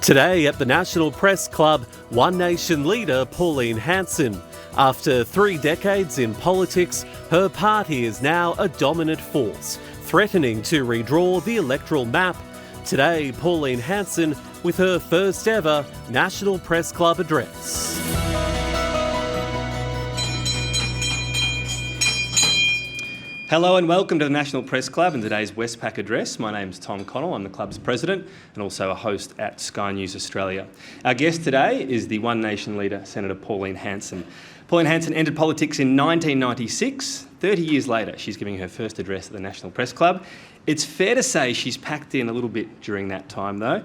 Today at the National Press Club, One Nation Leader Pauline Hanson. After 3 decades in politics, her party is now a dominant force, threatening to redraw the electoral map. Today, Pauline Hanson with her first ever National Press Club address. Hello and welcome to the National Press Club and today's Westpac address. My name's Tom Connell, I'm the club's president and also a host at Sky News Australia. Our guest today is the One Nation leader, Senator Pauline Hanson. Pauline Hanson entered politics in 1996. 30 years later, she's giving her first address at the National Press Club. It's fair to say she's packed in a little bit during that time though.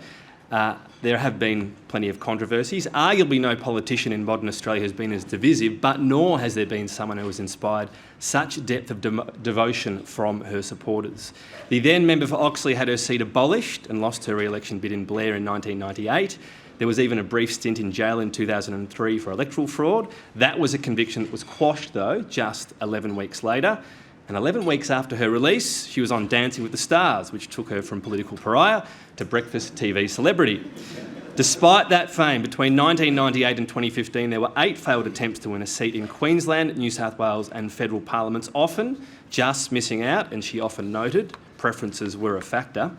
There have been plenty of controversies. Arguably no politician in modern Australia has been as divisive, but nor has there been someone who has inspired such depth of devotion from her supporters. The then member for Oxley had her seat abolished and lost her re-election bid in Blair in 1998. There was even a brief stint in jail in 2003 for electoral fraud. That was a conviction that was quashed though just 11 weeks later. And 11 weeks after her release, she was on Dancing with the Stars, which took her from political pariah to breakfast TV celebrity. Despite that fame, between 1998 and 2015, there were 8 failed attempts to win a seat in Queensland, New South Wales and federal parliaments, often just missing out, and she often noted preferences were a factor.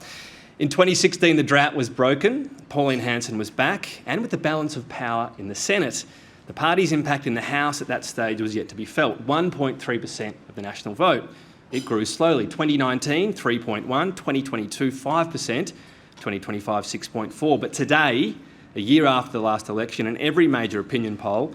In 2016, the drought was broken, Pauline Hanson was back, and with the balance of power in the Senate. The party's impact in the House at that stage was yet to be felt, 1.3% of the national vote. It grew slowly, 2019, 3.1%, 2022, 5%, 2025, 6.4%. But today, a year after the last election, in every major opinion poll,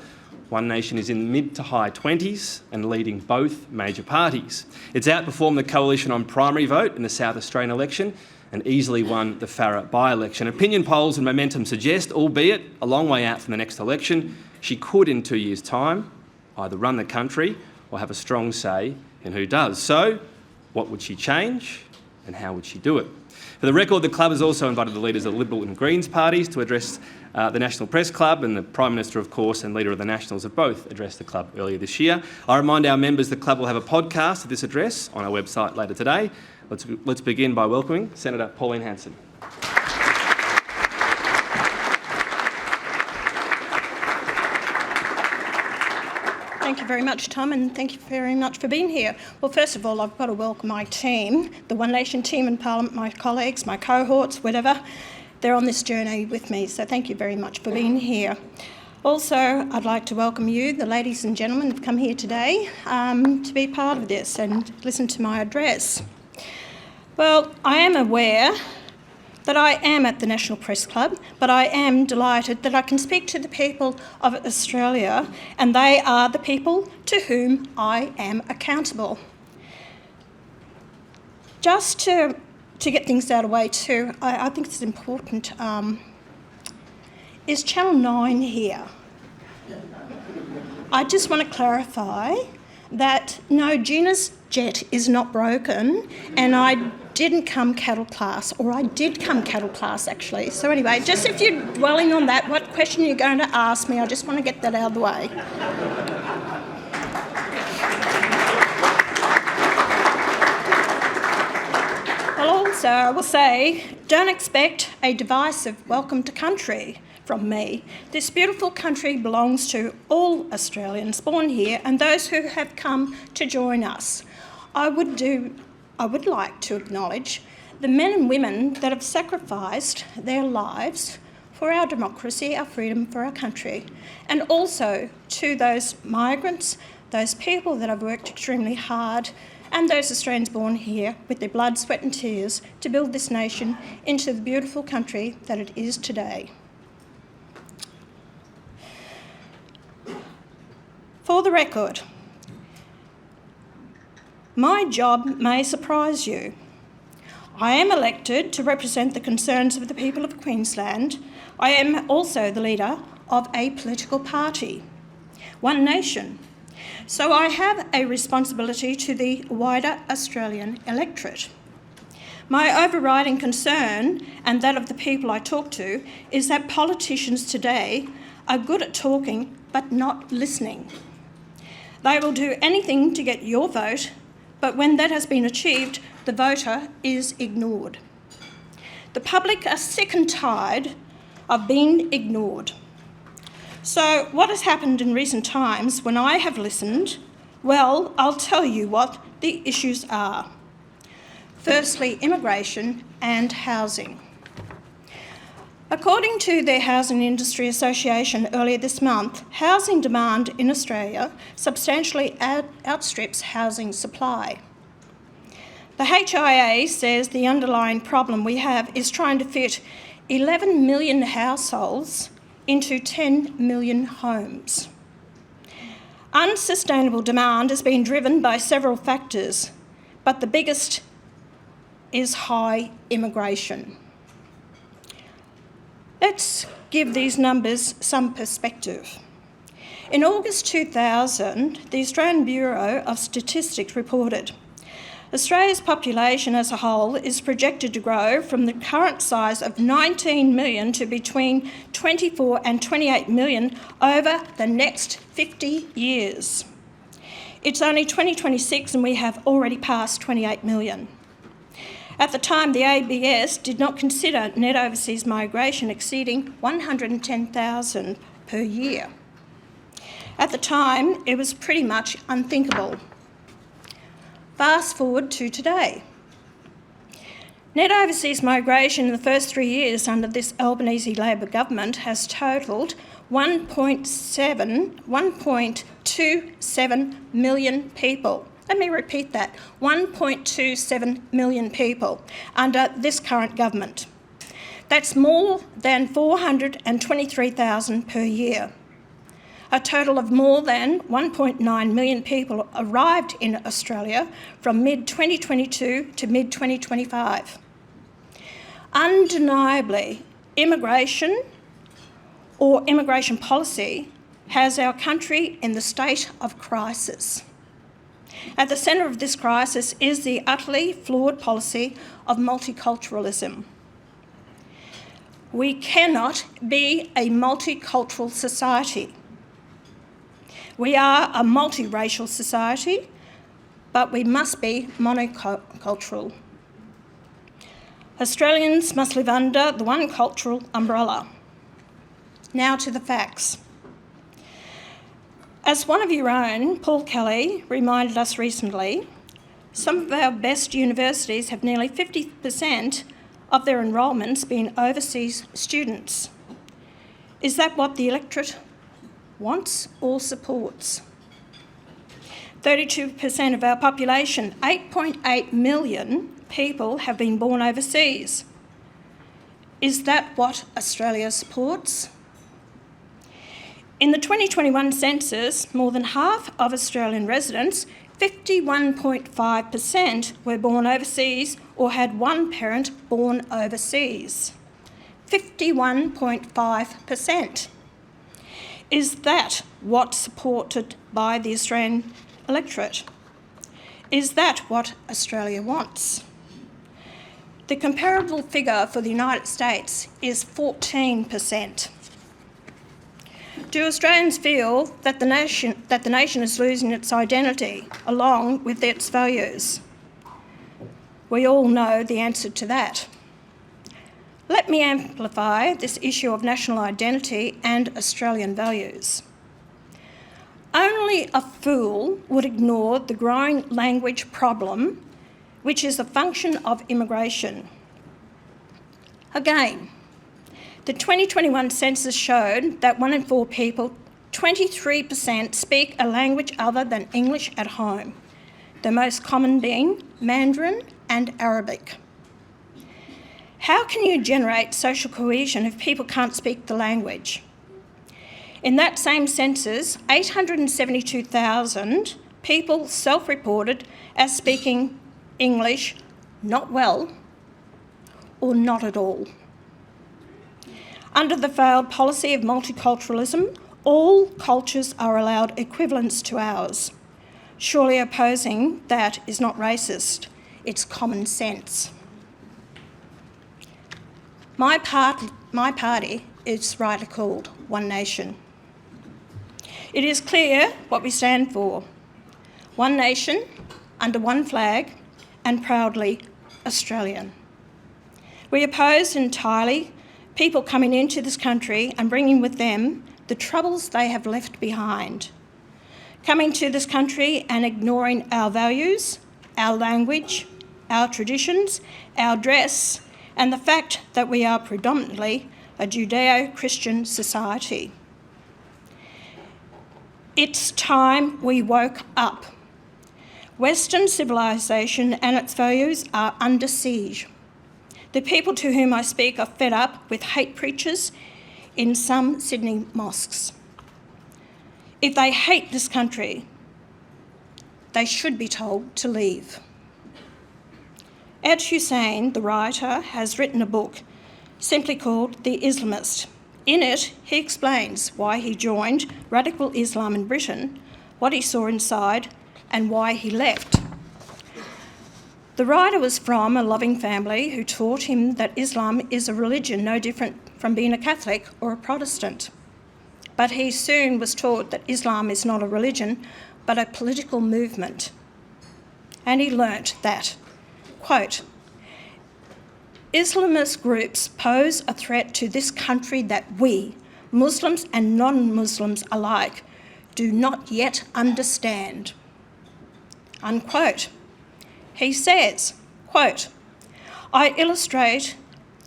One Nation is in the mid to high 20s and leading both major parties. It's outperformed the coalition on primary vote in the South Australian election and easily won the Farrer by-election. Opinion polls and momentum suggest, albeit a long way out from the next election, she could in 2 years' time either run the country or have a strong say in who does. So, what would she change and how would she do it? For the record, the club has also invited the leaders of the Liberal and Greens parties to address the National Press Club, and the Prime Minister, of course, and Leader of the Nationals have both addressed the club earlier this year. I remind our members the club will have a podcast of this address on our website later today. Let's begin by welcoming Senator Pauline Hanson. Thank you very much, Tom, and thank you very much for being here. Well, first of all, I've got to welcome my team, the One Nation team in Parliament, my colleagues, my cohorts, whatever. They're on this journey with me, so thank you very much for being here. Also, I'd like to welcome you, the ladies and gentlemen who've come here today to be part of this and listen to my address. Well, I am aware that I am at the National Press Club, but I am delighted that I can speak to the people of Australia, and they are the people to whom I am accountable. Just to get things out of the way too, I think it's important, is Channel 9 here? I just want to clarify that no, Gina's jet is not broken, and I didn't come cattle class, or I did come cattle class actually. So anyway, just if you're dwelling on that, what question you're going to ask me, I just want to get that out of the way. Well, also I will say, don't expect a divisive welcome to country from me. This beautiful country belongs to all Australians born here and those who have come to join us. I would like to acknowledge the men and women that have sacrificed their lives for our democracy, our freedom, for our country, and also to those migrants, those people that have worked extremely hard, and those Australians born here with their blood, sweat and tears to build this nation into the beautiful country that it is today. For the record, my job may surprise you. I am elected to represent the concerns of the people of Queensland. I am also the leader of a political party, One Nation. So I have a responsibility to the wider Australian electorate. My overriding concern, and that of the people I talk to, is that politicians today are good at talking but not listening. They will do anything to get your vote, but when that has been achieved, the voter is ignored. The public are sick and tired have been ignored. So what has happened in recent times when I have listened? Well, I'll tell you what the issues are. Firstly, immigration and housing. According to the Housing Industry Association earlier this month, housing demand in Australia substantially outstrips housing supply. The HIA says the underlying problem we have is trying to fit 11 million households into 10 million homes. Unsustainable demand has been driven by several factors, but the biggest is high immigration. Let's give these numbers some perspective. In August 2000, the Australian Bureau of Statistics reported Australia's population as a whole is projected to grow from the current size of 19 million to between 24 and 28 million over the next 50 years. It's only 2026 and we have already passed 28 million. At the time, the ABS did not consider net overseas migration exceeding 110,000 per year. At the time, it was pretty much unthinkable. Fast forward to today. Net overseas migration in the first 3 years under this Albanese Labor government has totalled 1.27 million people. Let me repeat that, 1.27 million people under this current government. That's more than 423,000 per year. A total of more than 1.9 million people arrived in Australia from mid-2022 to mid-2025. Undeniably, immigration or immigration policy has our country in the state of crisis. At the centre of this crisis is the utterly flawed policy of multiculturalism. We cannot be a multicultural society. We are a multiracial society, but we must be monocultural. Australians must live under the one cultural umbrella. Now to the facts. As one of your own, Paul Kelly, reminded us recently, some of our best universities have nearly 50% of their enrolments being overseas students. Is that what the electorate wants or supports? 32% of our population, 8.8 million people, have been born overseas. Is that what Australia supports? In the 2021 census, more than half of Australian residents, 51.5%, were born overseas or had one parent born overseas. 51.5%. Is that what's supported by the Australian electorate? Is that what Australia wants? The comparable figure for the United States is 14%. Do Australians feel that the nation is losing its identity along with its values? We all know the answer to that. Let me amplify this issue of national identity and Australian values. Only a fool would ignore the growing language problem, which is a function of immigration. Again, the 2021 census showed that 1 in 4 people, 23%, speak a language other than English at home, the most common being Mandarin and Arabic. How can you generate social cohesion if people can't speak the language? In that same census, 872,000 people self-reported as speaking English not well or not at all. Under the failed policy of multiculturalism, all cultures are allowed equivalents to ours. Surely opposing that is not racist, it's common sense. My party is rightly called One Nation. It is clear what we stand for. One nation, under one flag, and proudly Australian. We oppose entirely people coming into this country and bringing with them the troubles they have left behind. Coming to this country and ignoring our values, our language, our traditions, our dress, and the fact that we are predominantly a Judeo-Christian society. It's time we woke up. Western civilisation and its values are under siege. The people to whom I speak are fed up with hate preachers in some Sydney mosques. If they hate this country, they should be told to leave. Ed Hussein, the writer, has written a book simply called The Islamist. In it, he explains why he joined radical Islam in Britain, what he saw inside, and why he left. The writer was from a loving family who taught him that Islam is a religion no different from being a Catholic or a Protestant. But he soon was taught that Islam is not a religion, but a political movement. And he learnt that, quote, Islamist groups pose a threat to this country that we, Muslims and non-Muslims alike, do not yet understand, unquote. He says, quote, I illustrate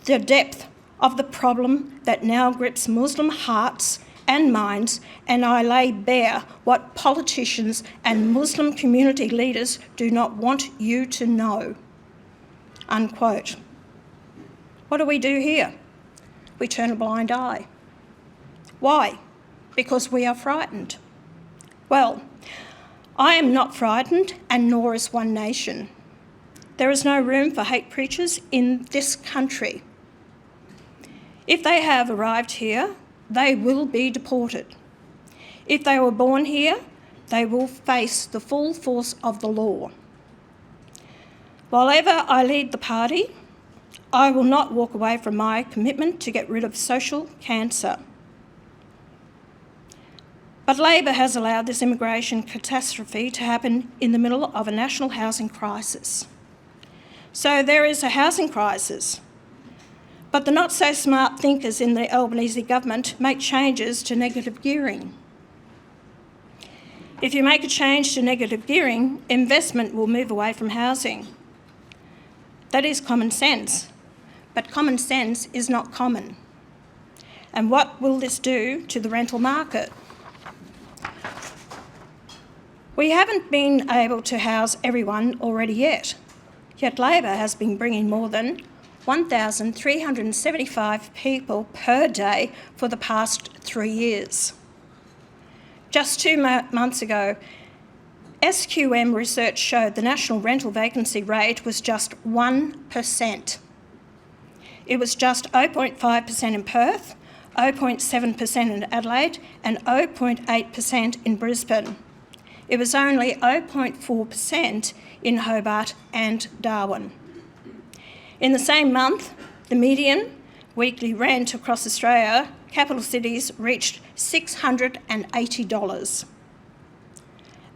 the depth of the problem that now grips Muslim hearts and minds, and I lay bare what politicians and Muslim community leaders do not want you to know, unquote. What do we do here? We turn a blind eye. Why? Because we are frightened. Well, I am not frightened, and nor is One Nation. There is no room for hate preachers in this country. If they have arrived here, they will be deported. If they were born here, they will face the full force of the law. While ever I lead the party, I will not walk away from my commitment to get rid of social cancer. But Labor has allowed this immigration catastrophe to happen in the middle of a national housing crisis. So there is a housing crisis. But the not-so-smart thinkers in the Albanese government make changes to negative gearing. If you make a change to negative gearing, investment will move away from housing. That is common sense, but common sense is not common. And what will this do to the rental market? We haven't been able to house everyone already yet Labor has been bringing more than 1,375 people per day for the past 3 years. Just 2 months ago, SQM research showed the national rental vacancy rate was just 1%. It was just 0.5% in Perth, 0.7% in Adelaide, and 0.8% in Brisbane. It was only 0.4% in Hobart and Darwin. In the same month, the median weekly rent across Australia, capital cities, reached $680.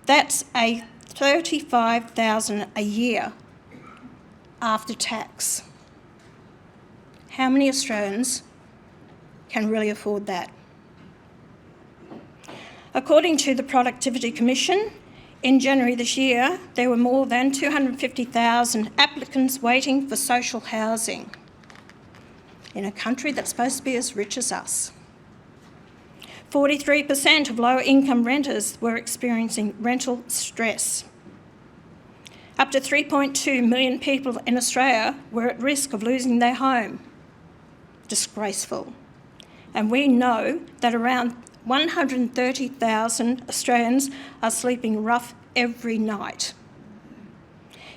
That's a $35,000 a year after tax. How many Australians can really afford that? According to the Productivity Commission, in January this year, there were more than 250,000 applicants waiting for social housing in a country that's supposed to be as rich as us. 43% of lower-income renters were experiencing rental stress. Up to 3.2 million people in Australia were at risk of losing their home. Disgraceful. And we know that around 130,000 Australians are sleeping rough every night.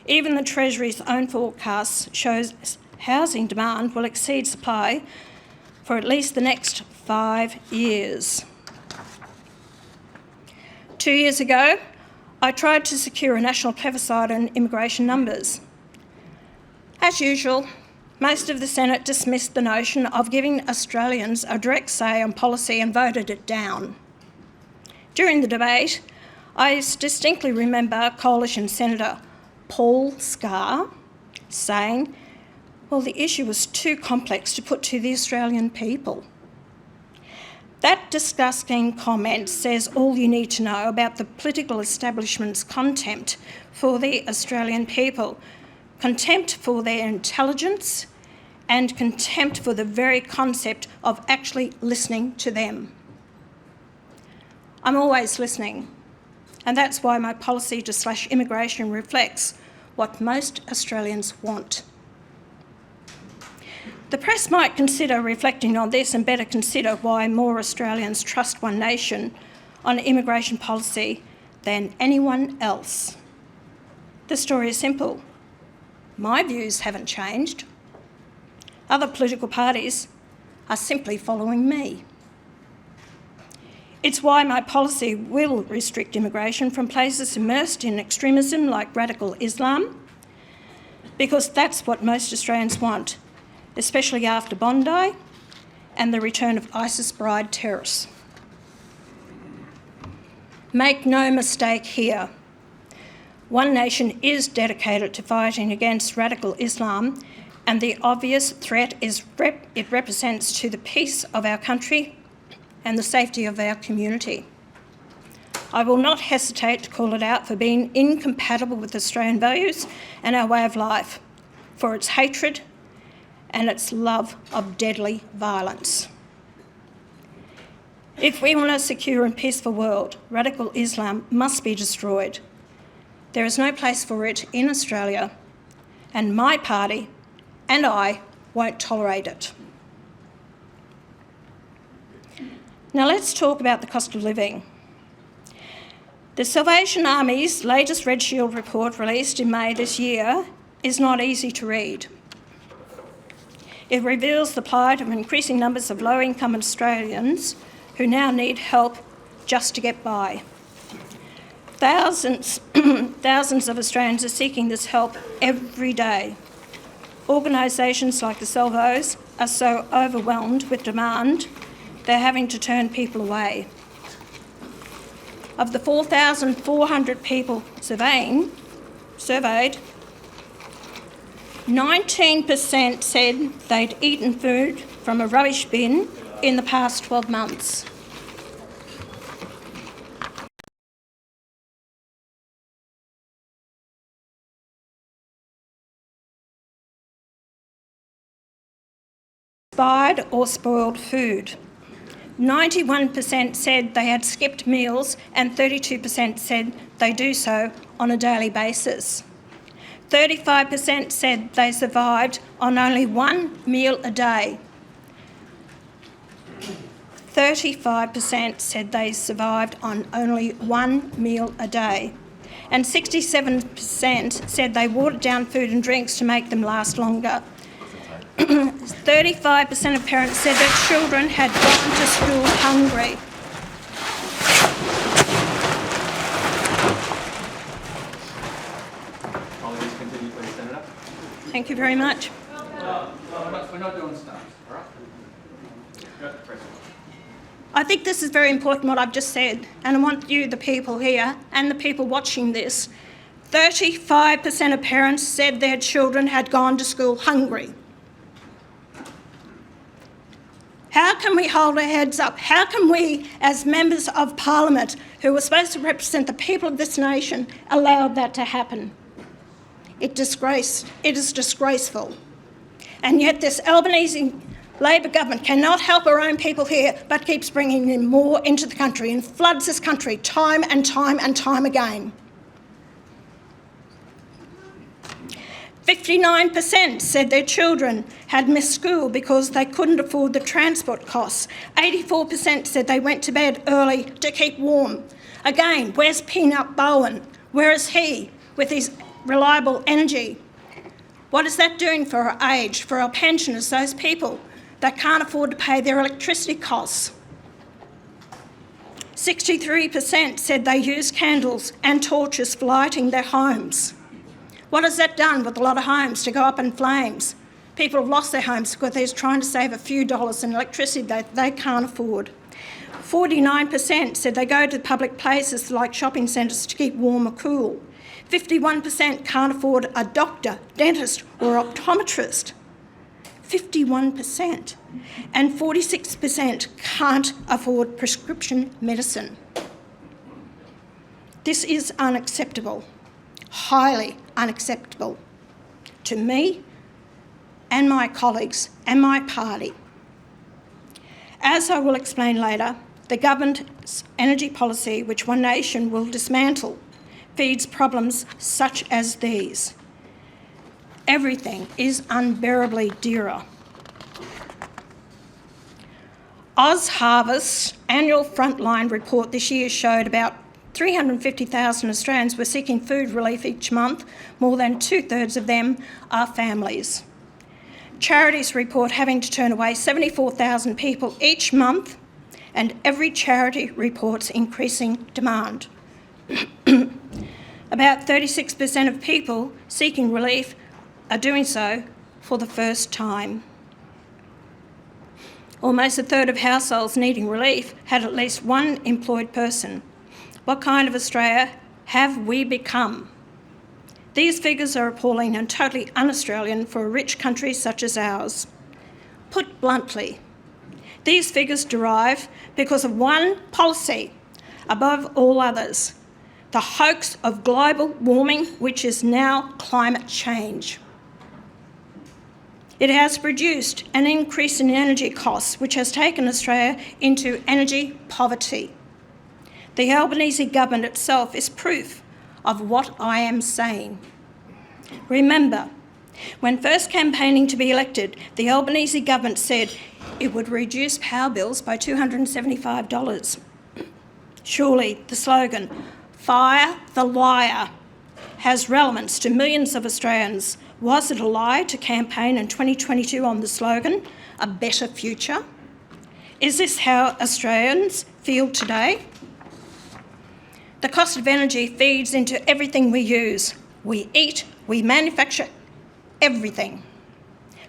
Even the Treasury's own forecast shows housing demand will exceed supply for at least the next 5 years. 2 years ago, I tried to secure a national plebiscite on immigration numbers. As usual, most of the Senate dismissed the notion of giving Australians a direct say on policy and voted it down. During the debate, I distinctly remember Coalition Senator Paul Scar saying, Well, the issue was too complex to put to the Australian people. That disgusting comment says all you need to know about the political establishment's contempt for the Australian people, contempt for their intelligence, and contempt for the very concept of actually listening to them. I'm always listening, and that's why my policy to slash immigration reflects what most Australians want. The press might consider reflecting on this and better consider why more Australians trust One Nation on immigration policy than anyone else. The story is simple. My views haven't changed. Other political parties are simply following me. It's why my policy will restrict immigration from places immersed in extremism like radical Islam, because that's what most Australians want, especially after Bondi and the return of ISIS bride terrorists. Make no mistake here. One Nation is dedicated to fighting against radical Islam and the obvious threat it represents to the peace of our country and the safety of our community. I will not hesitate to call it out for being incompatible with Australian values and our way of life, for its hatred and its love of deadly violence. If we want a secure and peaceful world, radical Islam must be destroyed. There is no place for it in Australia, and my party and I won't tolerate it. Now let's talk about the cost of living. The Salvation Army's latest Red Shield report, released in May this year, is not easy to read. It reveals the plight of increasing numbers of low-income Australians who now need help just to get by. Thousands of Australians are seeking this help every day. Organisations like the Salvos are so overwhelmed with demand, they're having to turn people away. Of the 4,400 people surveyed, 19% said they'd eaten food from a rubbish bin in the past 12 months. Expired or spoiled food. 91% said they had skipped meals and 32% said they do so on a daily basis. 35% said they survived on only one meal a day. 35% said they survived on only one meal a day. And 67% said they watered down food and drinks to make them last longer. 35% of parents said their children had gone to school hungry. Thank you very much. We're not doing stars, all right? I think this is very important, what I've just said, and I want you, the people here, and the people watching this. 35% of parents said their children had gone to school hungry. How can we hold our heads up? How can we, as members of Parliament, who are supposed to represent the people of this nation, allow that to happen? It is disgraceful. And yet this Albanese Labor government cannot help our own people here, but keeps bringing in more into the country and floods this country time and time and time again. 59% said their children had missed school because they couldn't afford the transport costs. 84% said they went to bed early to keep warm. Again, where's Peanut Bowen? Where is he with his reliable energy? What is that doing for our aged, for our pensioners, those people that can't afford to pay their electricity costs? 63% said they use candles and torches for lighting their homes. What has that done with a lot of homes to go up in flames? People have lost their homes because they're trying to save a few dollars in electricity that they can't afford. 49% said they go to public places like shopping centres to keep warm or cool. 51% can't afford a doctor, dentist or optometrist. 51%, and 46% can't afford prescription medicine. This is unacceptable, highly unacceptable to me and my colleagues and my party. As I will explain later, the government's energy policy, which One Nation will dismantle, feeds problems such as these. Everything is unbearably dearer. OzHarvest's annual frontline report this year showed about 350,000 Australians were seeking food relief each month. More than 2/3 of them are families. Charities report having to turn away 74,000 people each month, and every charity reports increasing demand. About 36% of people seeking relief are doing so for the first time. Almost a third of households needing relief had at least one employed person. What kind of Australia have we become? These figures are appalling and totally un-Australian for a rich country such as ours. Put bluntly, these figures derive because of one policy above all others, the hoax of global warming, which is now climate change. It has produced an increase in energy costs, which has taken Australia into energy poverty. The Albanese government itself is proof of what I am saying. Remember, when first campaigning to be elected, the Albanese government said it would reduce power bills by $275. Surely the slogan, "Fire the liar," has relevance to millions of Australians. Was it a lie to campaign in 2022 on the slogan, "A better future"? Is this how Australians feel today? The cost of energy feeds into everything we use. We eat, we manufacture, everything.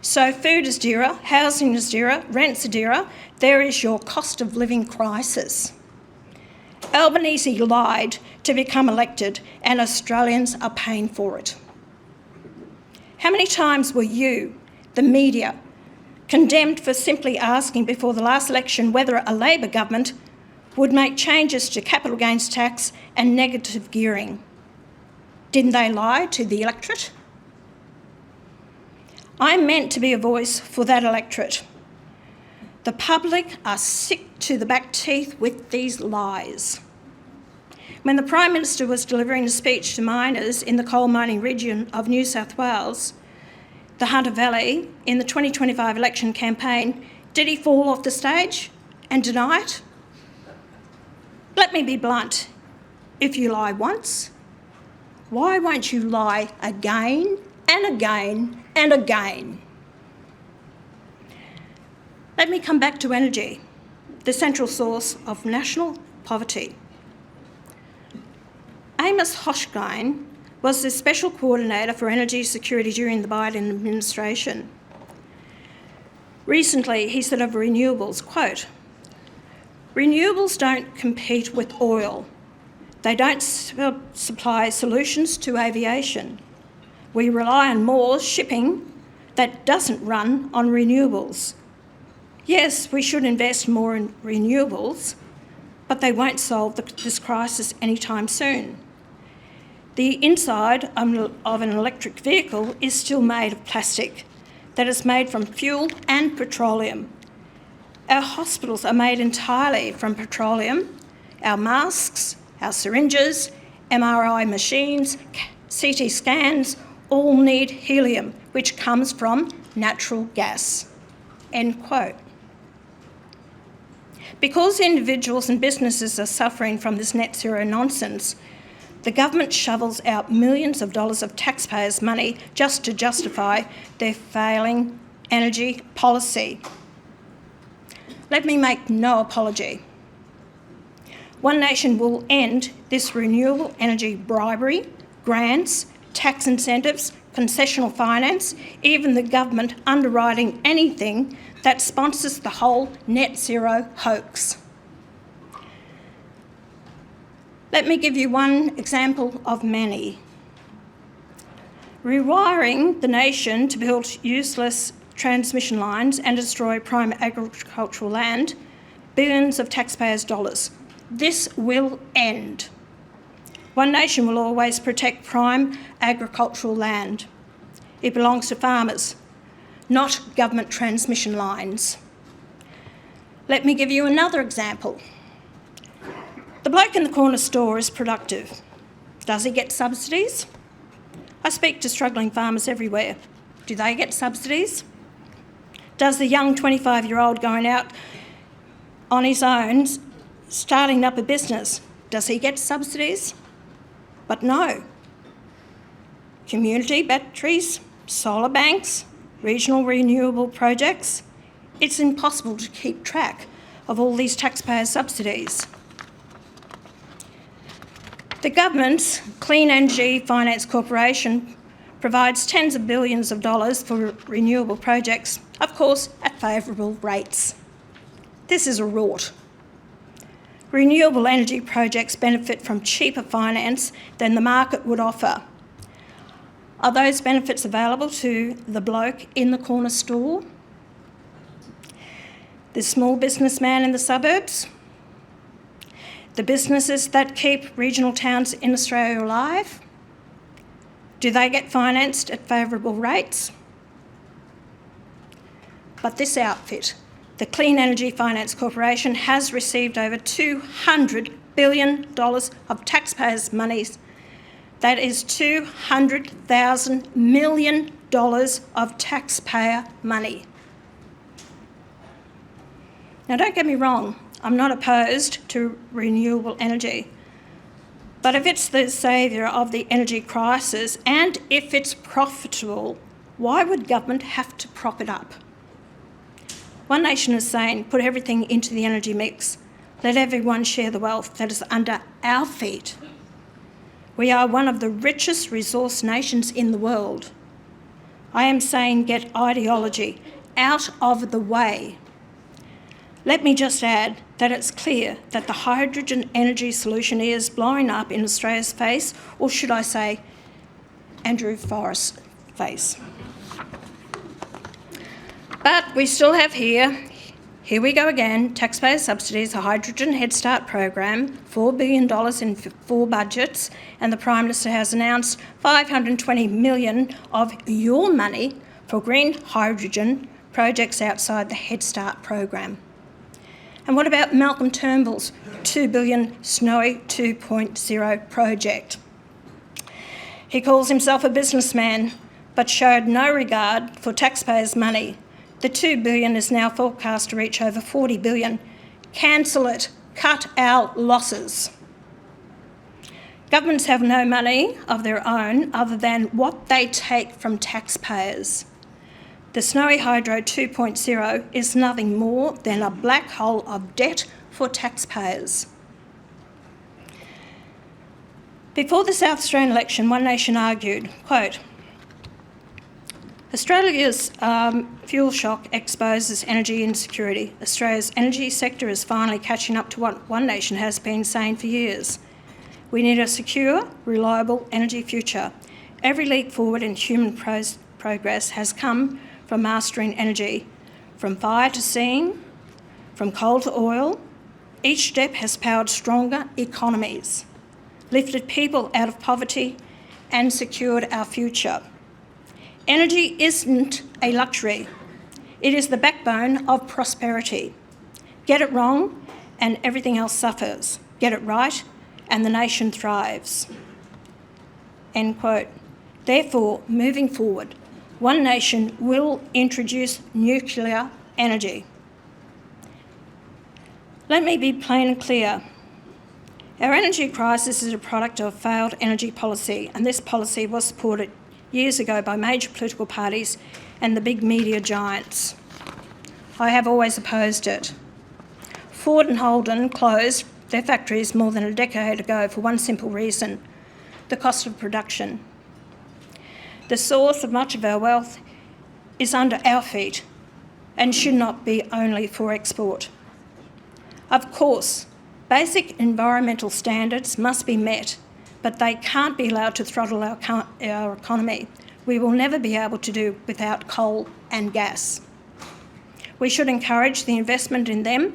So food is dearer, housing is dearer, rents are dearer. There is your cost of living crisis. Albanese lied to become elected, and Australians are paying for it. How many times were you, the media, condemned for simply asking before the last election whether a Labor government would make changes to capital gains tax and negative gearing? Didn't they lie to the electorate? I'm meant to be a voice for that electorate. The public are sick to the back teeth with these lies. When the Prime Minister was delivering a speech to miners in the coal mining region of New South Wales, the Hunter Valley, in the 2025 election campaign, did he fall off the stage and deny it? Let me be blunt. If you lie once, why won't you lie again and again and again? Let me come back to energy, the central source of national poverty. Amos Hochstein was the Special Coordinator for Energy Security during the Biden administration. Recently, he said of renewables, quote, "Renewables don't compete with oil. They don't supply solutions to aviation. We rely on more shipping that doesn't run on renewables. Yes, we should invest more in renewables, but they won't solve this crisis anytime soon. The inside of an electric vehicle is still made of plastic that is made from fuel and petroleum. Our hospitals are made entirely from petroleum. Our masks, our syringes, MRI machines, CT scans all need helium, which comes from natural gas." End quote. Because individuals and businesses are suffering from this net zero nonsense, the government shovels out millions of dollars of taxpayers' money just to justify their failing energy policy. Let me make no apology. One Nation will end this renewable energy bribery, grants, tax incentives, concessional finance, even the government underwriting anything that sponsors the whole net zero hoax. Let me give you one example of many. Rewiring the nation to build useless transmission lines and destroy prime agricultural land, billions of taxpayers' dollars. This will end. One Nation will always protect prime agricultural land. It belongs to farmers, not government transmission lines. Let me give you another example. The bloke in the corner store is productive. Does he get subsidies? I speak to struggling farmers everywhere. Do they get subsidies? Does the young 25-year-old going out on his own, starting up a business, does he get subsidies? But no. Community batteries, solar banks, regional renewable projects, it's impossible to keep track of all these taxpayer subsidies. The government's Clean Energy Finance Corporation provides tens of billions of dollars for renewable projects, of course at favourable rates. This is a rort. Renewable energy projects benefit from cheaper finance than the market would offer. Are those benefits available to the bloke in the corner store? The small businessman in the suburbs? The businesses that keep regional towns in Australia alive? Do they get financed at favourable rates? But this outfit, the Clean Energy Finance Corporation, has received over $200 billion of taxpayers' monies. That is $200,000 million of taxpayer money. Now, don't get me wrong, I'm not opposed to renewable energy. But if it's the saviour of the energy crisis and if it's profitable, why would government have to prop it up? One Nation is saying, put everything into the energy mix. Let everyone share the wealth that is under our feet. We are one of the richest resource nations in the world. I am saying get ideology out of the way. Let me just add that it's clear that the hydrogen energy solution is blowing up in Australia's face, or should I say, Andrew Forrest's face. But we still have here we go again, taxpayer subsidies, a hydrogen Head Start program, $4 billion in 4 budgets, and the Prime Minister has announced $520 million of your money for green hydrogen projects outside the Head Start program. And what about Malcolm Turnbull's $2 billion Snowy 2.0 project? He calls himself a businessman, but showed no regard for taxpayers' money. The $2 billion is now forecast to reach over $40 billion. Cancel it. Cut our losses. Governments have no money of their own other than what they take from taxpayers. The Snowy Hydro 2.0 is nothing more than a black hole of debt for taxpayers. Before the South Australian election, One Nation argued, quote, Australia's fuel shock exposes energy insecurity. Australia's energy sector is finally catching up to what One Nation has been saying for years. We need a secure, reliable energy future. Every leap forward in human progress has come from mastering energy, from fire to steam, from coal to oil. Each step has powered stronger economies, lifted people out of poverty, and secured our future. Energy isn't a luxury. It is the backbone of prosperity. Get it wrong and everything else suffers. Get it right and the nation thrives. End quote. Therefore, moving forward, One Nation will introduce nuclear energy. Let me be plain and clear. Our energy crisis is a product of failed energy policy, and this policy was supported years ago by major political parties and the big media giants. I have always opposed it. Ford and Holden closed their factories more than a decade ago for one simple reason: the cost of production. The source of much of our wealth is under our feet and should not be only for export. Of course, basic environmental standards must be met, but they can't be allowed to throttle our economy. we will never be able to do without coal and gas. We should encourage the investment in them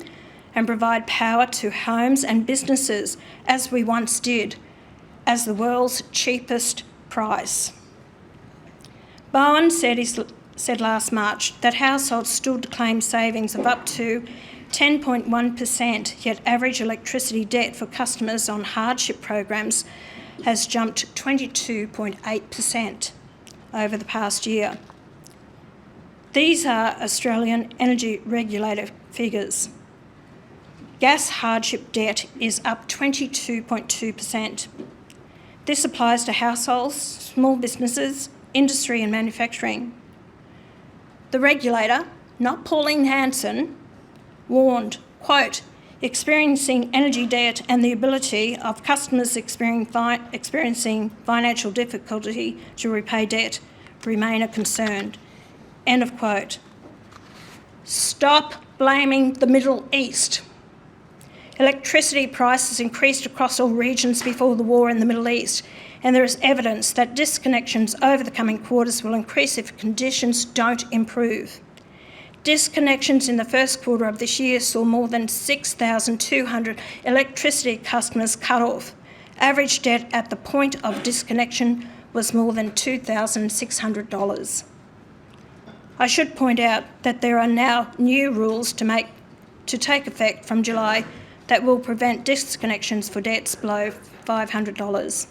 and provide power to homes and businesses as we once did, as the world's cheapest price. Bowen said last March that households stood to claim savings of up to 10.1%, yet average electricity debt for customers on hardship programs has jumped 22.8% over the past year. These are Australian Energy Regulator figures. Gas hardship debt is up 22.2%. This applies to households, small businesses, industry and manufacturing. The regulator, not Pauline Hanson, warned, quote, experiencing energy debt and the ability of customers experiencing financial difficulty to repay debt remain a concern, end of quote. Stop blaming the Middle East. Electricity prices increased across all regions before the war in the Middle East, and there is evidence that disconnections over the coming quarters will increase if conditions don't improve. Disconnections in the first quarter of this year saw more than 6,200 electricity customers cut off. Average debt at the point of disconnection was more than $2,600. I should point out that there are now new rules to take effect from July that will prevent disconnections for debts below $500.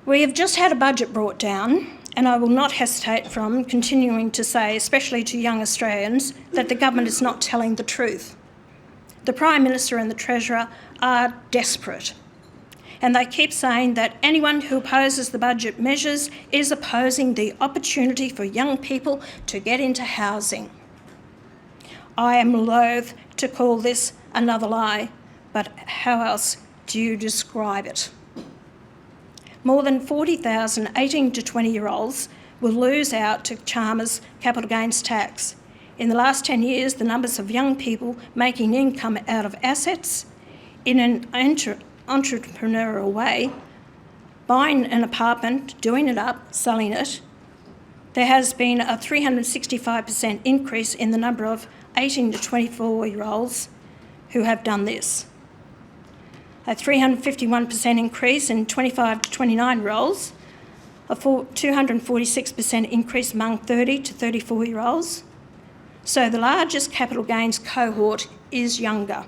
We have just had a budget brought down, and I will not hesitate from continuing to say, especially to young Australians, that the government is not telling the truth. The Prime Minister and the Treasurer are desperate, and they keep saying that anyone who opposes the budget measures is opposing the opportunity for young people to get into housing. I am loath to call this another lie, but how else do you describe it? More than 40,000 18 to 20-year-olds will lose out to Chalmers capital gains tax. In the last 10 years, the numbers of young people making income out of assets in an entrepreneurial way, buying an apartment, doing it up, selling it, there has been a 365% increase in the number of 18 to 24-year-olds who have done this. A 351% increase in 25 to 29-year-olds, a 246% increase among 30 to 34-year-olds. So the largest capital gains cohort is younger.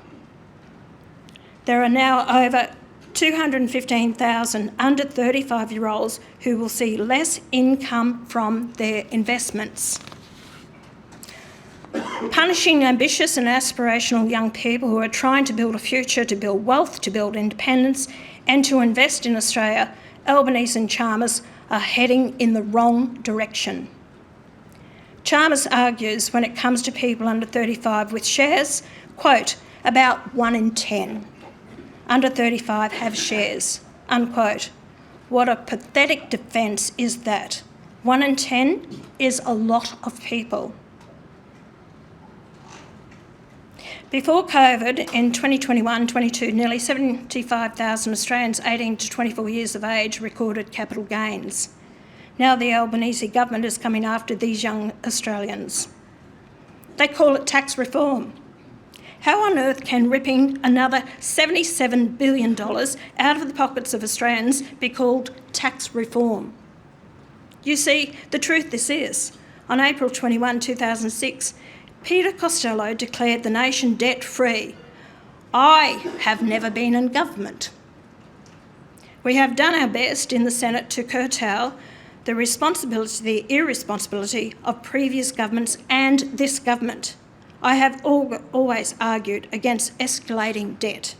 There are now over 215,000 under 35-year-olds who will see less income from their investments. Punishing ambitious and aspirational young people who are trying to build a future, to build wealth, to build independence, and to invest in Australia, Albanese and Chalmers are heading in the wrong direction. Chalmers argues when it comes to people under 35 with shares, quote, about 1 in 10 under 35 have shares, unquote. What a pathetic defence is that? 1 in 10 is a lot of people. Before COVID, in 2021-22, nearly 75,000 Australians 18 to 24 years of age recorded capital gains. Now the Albanese government is coming after these young Australians. They call it tax reform. How on earth can ripping another $77 billion out of the pockets of Australians be called tax reform? You see, the truth this is, on April 21, 2006, Peter Costello declared the nation debt-free. I have never been in government. We have done our best in the Senate to curtail the irresponsibility of previous governments and this government. I have always argued against escalating debt.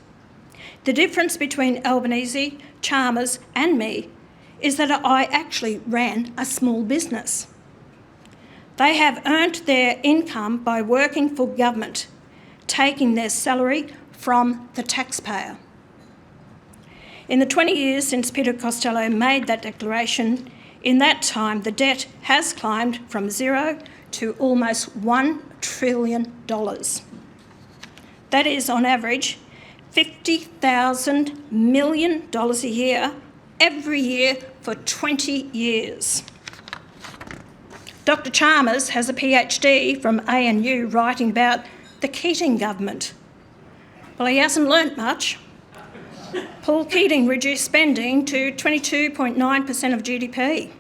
The difference between Albanese, Chalmers and me is that I actually ran a small business. They have earned their income by working for government, taking their salary from the taxpayer. In the 20 years since Peter Costello made that declaration, in that time the debt has climbed from zero to almost $1 trillion. That is, on average, $50,000 million a year every year for 20 years. Dr. Chalmers has a PhD from ANU writing about the Keating government. Well, he hasn't learnt much. Paul Keating reduced spending to 22.9% of GDP.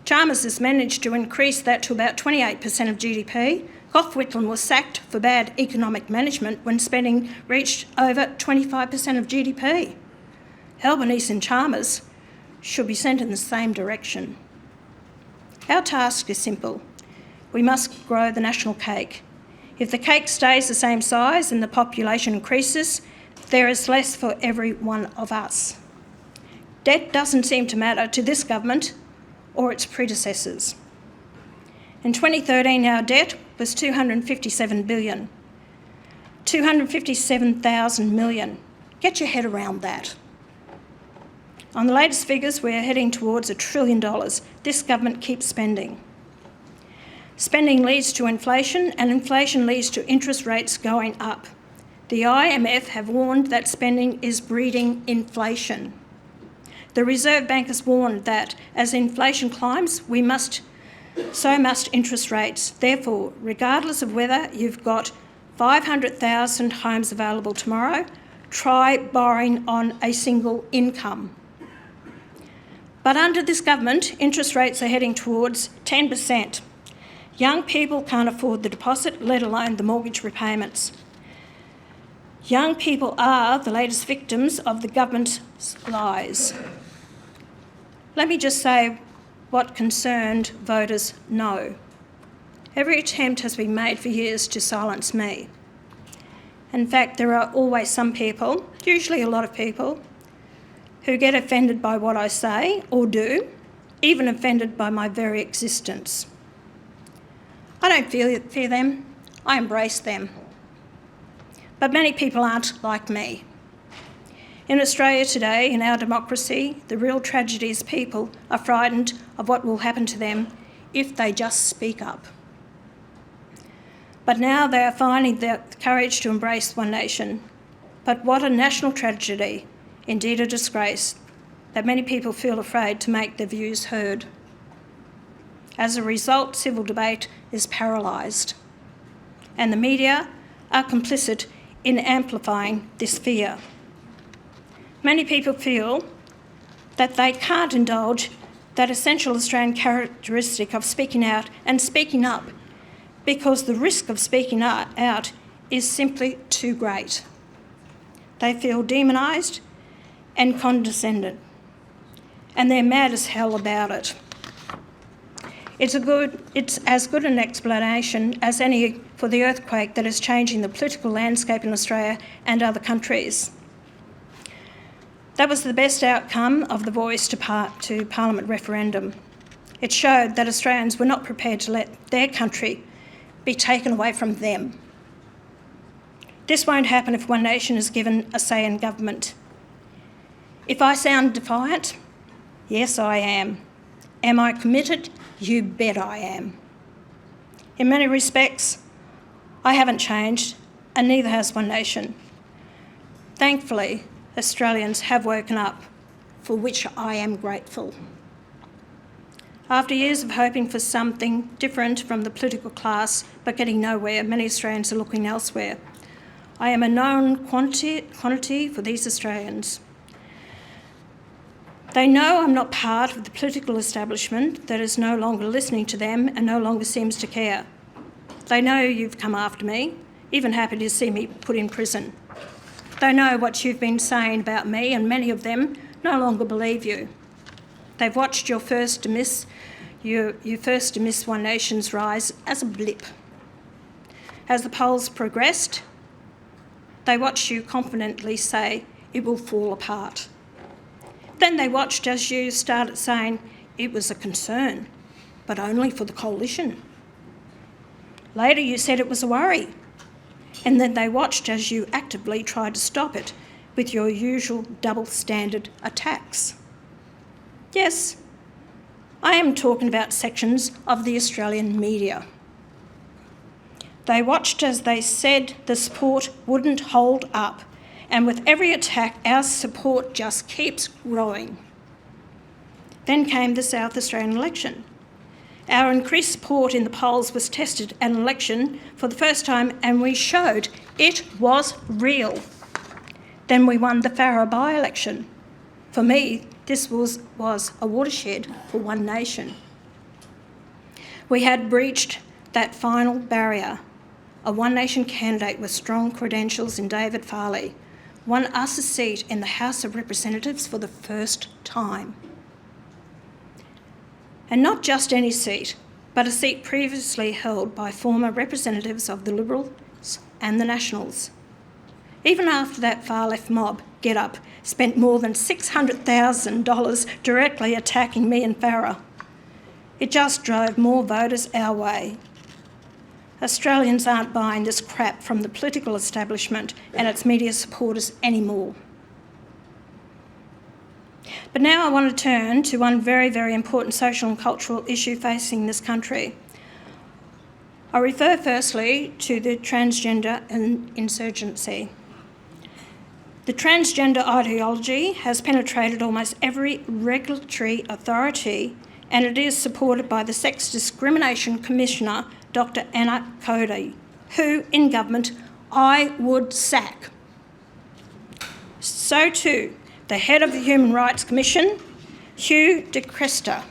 Chalmers has managed to increase that to about 28% of GDP. Gough Whitlam was sacked for bad economic management when spending reached over 25% of GDP. Albanese and Chalmers should be sent in the same direction. Our task is simple. We must grow the national cake. If the cake stays the same size and the population increases, there is less for every one of us. Debt doesn't seem to matter to this government or its predecessors. In 2013, our debt was $257 billion. 257,000 million. Get your head around that. On the latest figures, we're heading towards $1 trillion. This government keeps spending. Spending leads to inflation, and inflation leads to interest rates going up. The IMF have warned that spending is breeding inflation. The Reserve Bank has warned that as inflation climbs, so must interest rates. Therefore, regardless of whether you've got 500,000 homes available tomorrow, try borrowing on a single income. But under this government, interest rates are heading towards 10%. Young people can't afford the deposit, let alone the mortgage repayments. Young people are the latest victims of the government's lies. Let me just say what concerned voters know. Every attempt has been made for years to silence me. In fact, there are always some people, usually a lot of people, who get offended by what I say or do, even offended by my very existence. I don't fear them, I embrace them. But many people aren't like me. In Australia today, in our democracy, the real tragedy is people are frightened of what will happen to them if they just speak up. But now they are finding the courage to embrace One Nation. But what a national tragedy, indeed a disgrace, that many people feel afraid to make their views heard. As a result, civil debate is paralysed, and the media are complicit in amplifying this fear. Many people feel that they can't indulge that essential Australian characteristic of speaking out and speaking up because the risk of speaking out is simply too great. They feel demonised and condescended, and they're mad as hell about it. It's as good an explanation as any for the earthquake that is changing the political landscape in Australia and other countries. That was the best outcome of the Voice to Parliament referendum. It showed that Australians were not prepared to let their country be taken away from them. This won't happen if One Nation is given a say in government. If I sound defiant, yes, I am. Am I committed? You bet I am. In many respects, I haven't changed, and neither has One Nation. Thankfully, Australians have woken up, for which I am grateful. After years of hoping for something different from the political class, but getting nowhere, many Australians are looking elsewhere. I am a known quantity for these Australians. They know I'm not part of the political establishment that is no longer listening to them and no longer seems to care. They know you've come after me, even happy to see me put in prison. They know what you've been saying about me, and many of them no longer believe you. They've watched your first to miss One Nation's rise as a blip. As the polls progressed, they watched you confidently say it will fall apart. Then they watched as you started saying it was a concern, but only for the coalition. Later you said it was a worry, and then they watched as you actively tried to stop it with your usual double-standard attacks. Yes, I am talking about sections of the Australian media. They watched as they said the support wouldn't hold up, and with every attack, our support just keeps growing. Then came the South Australian election. Our increased support in the polls was tested at an election for the first time, and we showed it was real. Then we won the Farrer by-election. For me, this was a watershed for One Nation. We had breached that final barrier. A One Nation candidate with strong credentials in David Farley won us a seat in the House of Representatives for the first time. And not just any seat, but a seat previously held by former representatives of the Liberals and the Nationals. Even after that far-left mob, Get Up, spent more than $600,000 directly attacking me and Farrer, it just drove more voters our way. Australians aren't buying this crap from the political establishment and its media supporters anymore. But now I want to turn to one very, very important social and cultural issue facing this country. I refer firstly to the transgender insurgency. The transgender ideology has penetrated almost every regulatory authority, and it is supported by the Sex Discrimination Commissioner, Dr. Anna Cody, who, in government, I would sack. So too, the head of the Human Rights Commission, Hugh de Cresta.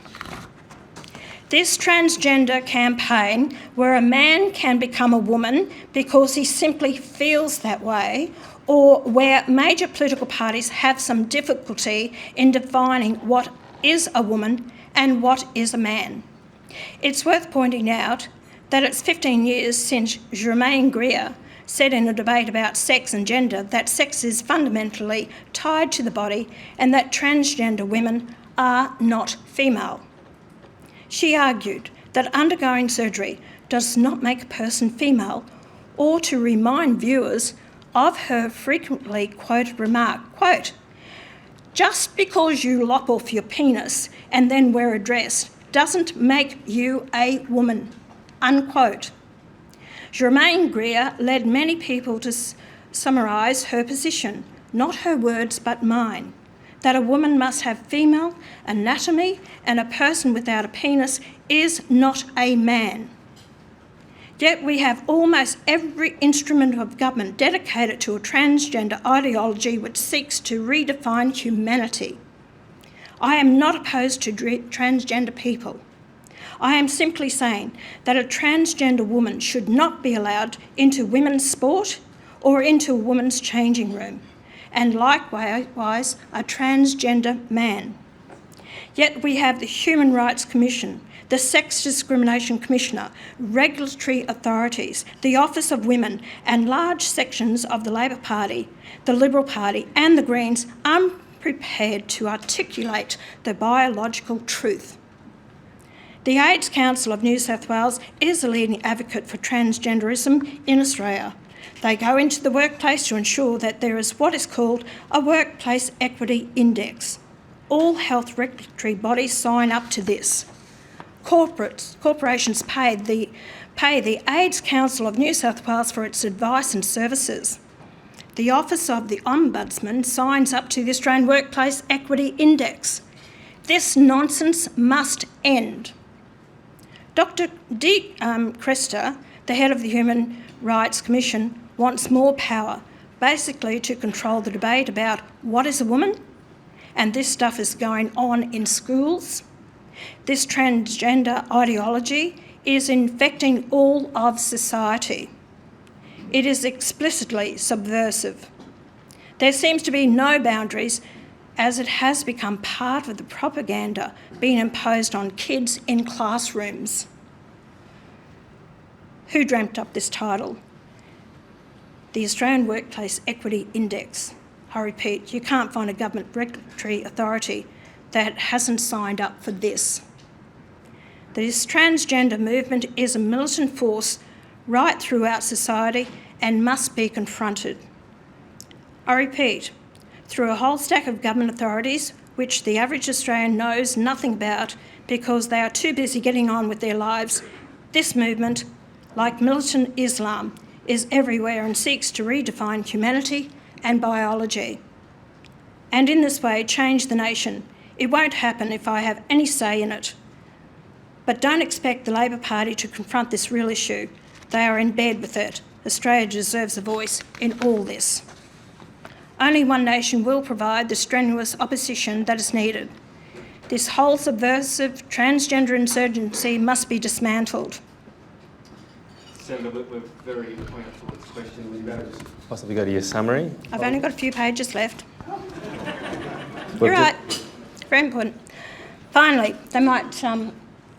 This transgender campaign, where a man can become a woman because he simply feels that way, or where major political parties have some difficulty in defining what is a woman and what is a man. It's worth pointing out that it's 15 years since Germaine Greer said in a debate about sex and gender that sex is fundamentally tied to the body and that transgender women are not female. She argued that undergoing surgery does not make a person female, or to remind viewers of her frequently quoted remark, quote, "Just because you lop off your penis and then wear a dress doesn't make you a woman," unquote. Germaine Greer led many people to summarise her position, not her words but mine, that a woman must have female anatomy and a person without a penis is not a man. Yet we have almost every instrument of government dedicated to a transgender ideology which seeks to redefine humanity. I am not opposed to transgender people. I am simply saying that a transgender woman should not be allowed into women's sport or into a woman's changing room, and likewise a transgender man. Yet we have the Human Rights Commission, the Sex Discrimination Commissioner, regulatory authorities, the Office of Women, and large sections of the Labor Party, the Liberal Party, and the Greens unprepared to articulate the biological truth. The AIDS Council of New South Wales is a leading advocate for transgenderism in Australia. They go into the workplace to ensure that there is what is called a Workplace Equity Index. All health regulatory bodies sign up to this. Corporations pay the AIDS Council of New South Wales for its advice and services. The Office of the Ombudsman signs up to the Australian Workplace Equity Index. This nonsense must end. Dr. de Cresta, the head of the Human Rights Commission, wants more power, basically to control the debate about what is a woman, and this stuff is going on in schools. This transgender ideology is infecting all of society. It is explicitly subversive. There seems to be no boundaries, as it has become part of the propaganda being imposed on kids in classrooms. Who dreamt up this title? The Australian Workplace Equity Index. I repeat, you can't find a government regulatory authority that hasn't signed up for this. This transgender movement is a militant force right throughout society and must be confronted. I repeat, through a whole stack of government authorities which the average Australian knows nothing about because they are too busy getting on with their lives, this movement, like militant Islam, is everywhere and seeks to redefine humanity and biology, and in this way change the nation It won't happen if I have any say in it. But don't expect the Labor Party to confront this real issue. They are in bed with it. Australia deserves a voice in all this. Only One Nation will provide the strenuous opposition that is needed. This whole subversive transgender insurgency must be dismantled. Senator, we're very pointed towards this question. Would you better just possibly go to your summary? I've only got a few pages left. Well, You're right. Very important. Finally, they might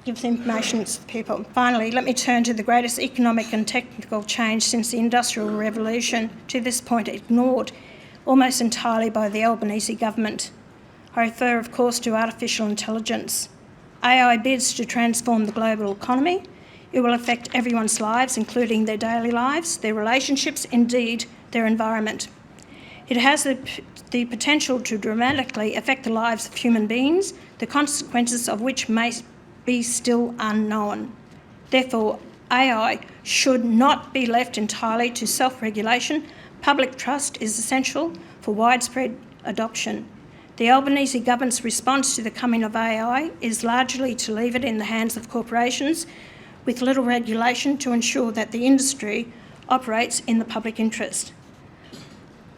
give the information to people. Finally, let me turn to the greatest economic and technical change since the Industrial Revolution, to this point ignored almost entirely by the Albanese government. I refer, of course, to artificial intelligence. AI bids to transform the global economy. It will affect everyone's lives, including their daily lives, their relationships, indeed, their environment. It has the potential to dramatically affect the lives of human beings, the consequences of which may be still unknown. Therefore, AI should not be left entirely to self-regulation. Public trust is essential for widespread adoption. The Albanese government's response to the coming of AI is largely to leave it in the hands of corporations with little regulation to ensure that the industry operates in the public interest.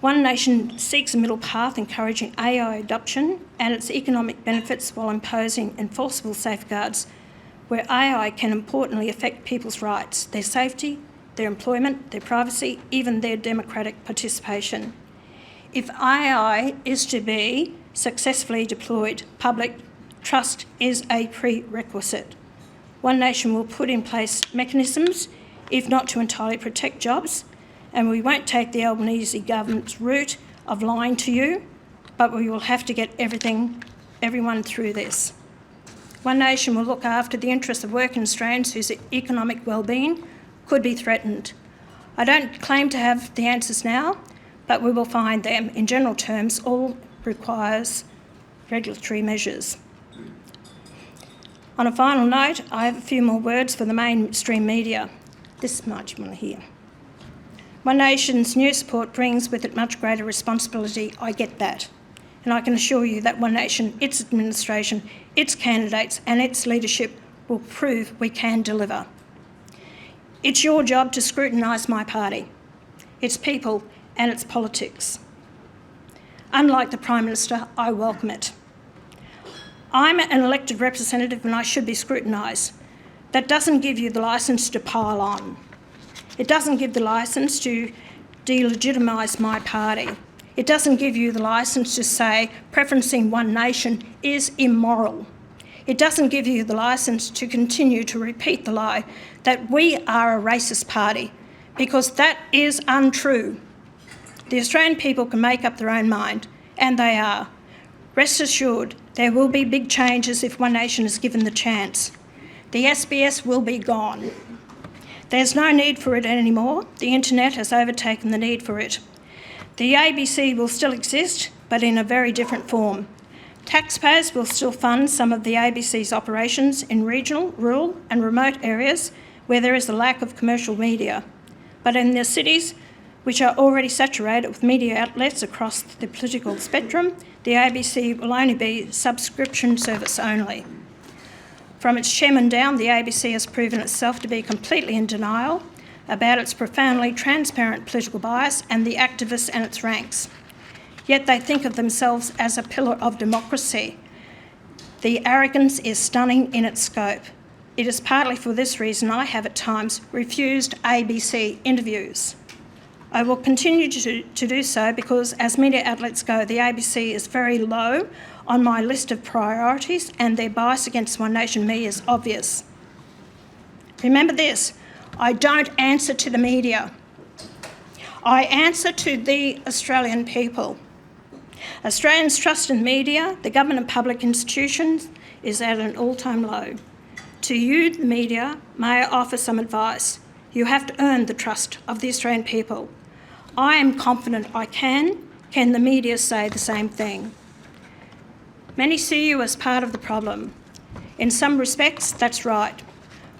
One Nation seeks a middle path encouraging AI adoption and its economic benefits while imposing enforceable safeguards where AI can importantly affect people's rights, their safety, their employment, their privacy, even their democratic participation. If AI is to be successfully deployed, public trust is a prerequisite. One Nation will put in place mechanisms, if not to entirely protect jobs, and we won't take the Albanese government's route of lying to you, but we will have to get everyone through this. One Nation will look after the interests of working Australians whose economic well-being could be threatened. I don't claim to have the answers now, but we will find them. In general terms, all requires regulatory measures. On a final note, I have a few more words for the mainstream media. This much you want to hear. One Nation's new support brings with it much greater responsibility. I get that. And I can assure you that One Nation, its administration, its candidates and its leadership will prove we can deliver. It's your job to scrutinise my party, its people and its politics. Unlike the Prime Minister, I welcome it. I'm an elected representative and I should be scrutinised. That doesn't give you the licence to pile on. It doesn't give the licence to delegitimise my party. It doesn't give you the licence to say preferencing One Nation is immoral. It doesn't give you the licence to continue to repeat the lie that we are a racist party, because that is untrue. The Australian people can make up their own mind, and they are. Rest assured, there will be big changes if One Nation is given the chance. The SBS will be gone. There's no need for it anymore. The internet has overtaken the need for it. The ABC will still exist, but in a very different form. Taxpayers will still fund some of the ABC's operations in regional, rural and remote areas where there is a lack of commercial media. But in the cities, which are already saturated with media outlets across the political spectrum, the ABC will only be subscription service only. From its chairman down, the ABC has proven itself to be completely in denial about its profoundly transparent political bias and the activists and its ranks. Yet they think of themselves as a pillar of democracy. The arrogance is stunning in its scope. It is partly for this reason I have at times refused ABC interviews. I will continue to do so because, as media outlets go, the ABC is very low on my list of priorities and their bias against One Nation media is obvious. Remember this, I don't answer to the media. I answer to the Australian people. Australians' trust in media, the government and public institutions is at an all-time low. To you, the media, may I offer some advice. You have to earn the trust of the Australian people. I am confident I can. Can the media say the same thing? Many see you as part of the problem. In some respects, that's right.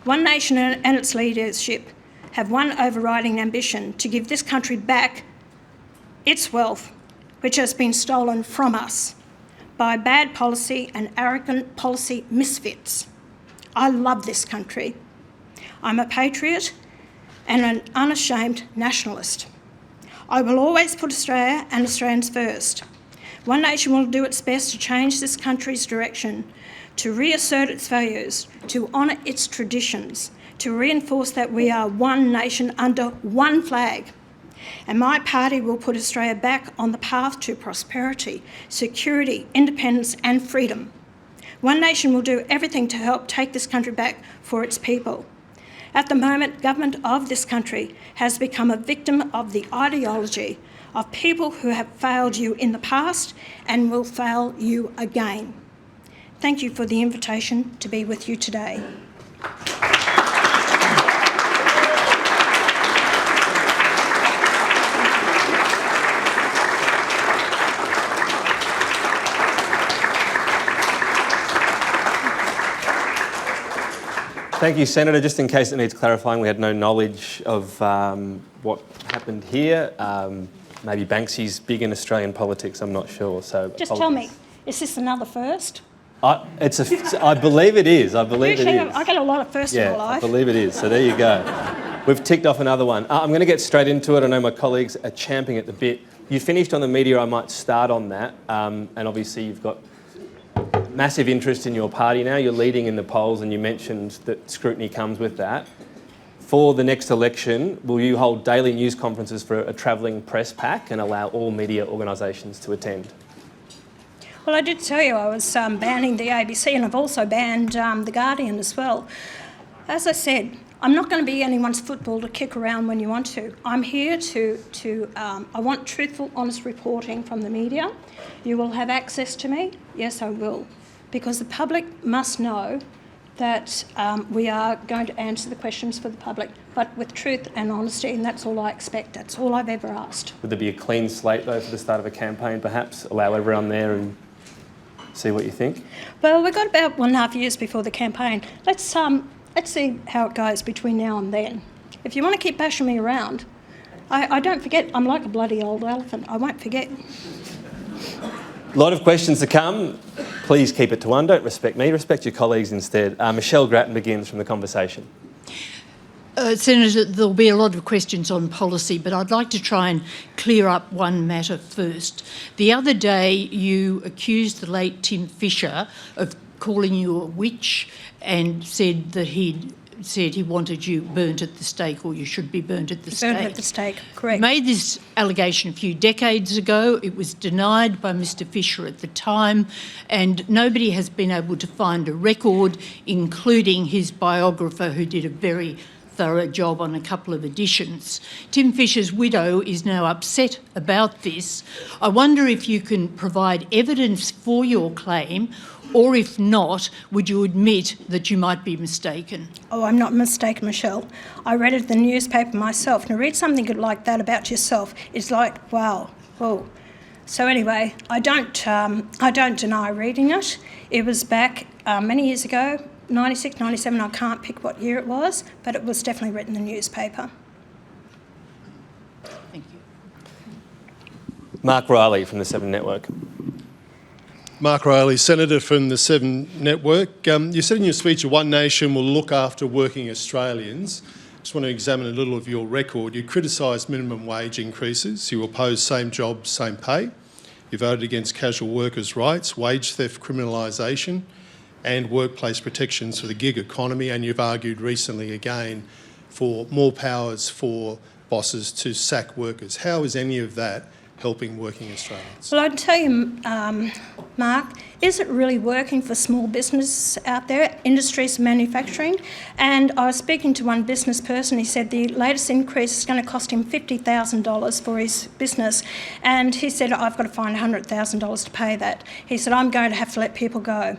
One Nation and its leadership have one overriding ambition: to give this country back its wealth, which has been stolen from us. by bad policy and arrogant policy misfits. I love this country. I'm a patriot and an unashamed nationalist. I will always put Australia and Australians first. One Nation will do its best to change this country's direction, to reassert its values, to honour its traditions, to reinforce that we are one nation under one flag. And my party will put Australia back on the path to prosperity, security, independence and freedom. One Nation will do everything to help take this country back for its people. At the moment, government of this country has become a victim of the ideology of people who have failed you in the past and will fail you again. Thank you for the invitation to be with you today. Thank you, Senator. Just in case it needs clarifying, we had no knowledge of what happened here. Maybe Banksy's big in Australian politics, I'm not sure. So just tell me, is this another first? I believe it is. I believe Usually it is. I get a lot of firsts in my life. I believe it is. So there you go. We've ticked off another one. I'm going to get straight into it. I know my colleagues are champing at the bit. You finished on the media. I might start on that. And obviously you've got massive interest in your party now. You're leading in the polls and you mentioned that scrutiny comes with that. For the next election, will you hold daily news conferences for a travelling press pack and allow all media organisations to attend? Well, I did tell you I was banning the ABC and I've also banned The Guardian as well. As I said, I'm not going to be anyone's football to kick around when you want to. I'm here I want truthful, honest reporting from the media. You will have access to me. Yes, I will. Because the public must know that we are going to answer the questions for the public, but with truth and honesty, and that's all I expect. That's all I've ever asked. Would there be a clean slate, though, for the start of a campaign, perhaps? Allow everyone there and see what you think? Well, we've got about 1.5 years before the campaign. Let's see how it goes between now and then. If you want to keep bashing me around, I don't forget. I'm like a bloody old elephant. I won't forget. A lot of questions to come. Please keep it to one. Don't respect me. Respect your colleagues instead. Michelle Grattan begins from the conversation. Senator, there'll be a lot of questions on policy, but I'd like to try and clear up one matter first. The other day, you accused the late Tim Fischer of calling you a witch and said that he wanted you burnt at the stake, or you should be burnt at the stake. Burnt at the stake, correct. Made this allegation a few decades ago. It was denied by Mr Fischer at the time, and nobody has been able to find a record, including his biographer, who did a very thorough job on a couple of editions. Tim Fischer's widow is now upset about this. I wonder if you can provide evidence for your claim, or if not, would you admit that you might be mistaken? Oh, I'm not mistaken, Michelle. I read it in the newspaper myself. Now, read something like that about yourself. It's like, wow, whoa. So anyway, I don't deny reading it. It was back many years ago, 96, 97, I can't pick what year it was, but it was definitely written in the newspaper. Thank you. Mark Riley from the 7 Network. Mark Riley, Senator from the 7 Network. You said in your speech that One Nation will look after working Australians. Just want to examine a little of your record. You criticised minimum wage increases. You opposed same job, same pay. You voted against casual workers' rights, wage theft criminalisation and workplace protections for the gig economy, and you've argued recently again for more powers for bosses to sack workers. How is any of that helping working Australians? Well, I'd tell you, Mark, is it really working for small businesses out there, industries, manufacturing? And I was speaking to one business person. He said the latest increase is going to cost him $50,000 for his business. And he said, I've got to find $100,000 to pay that. He said, I'm going to have to let people go.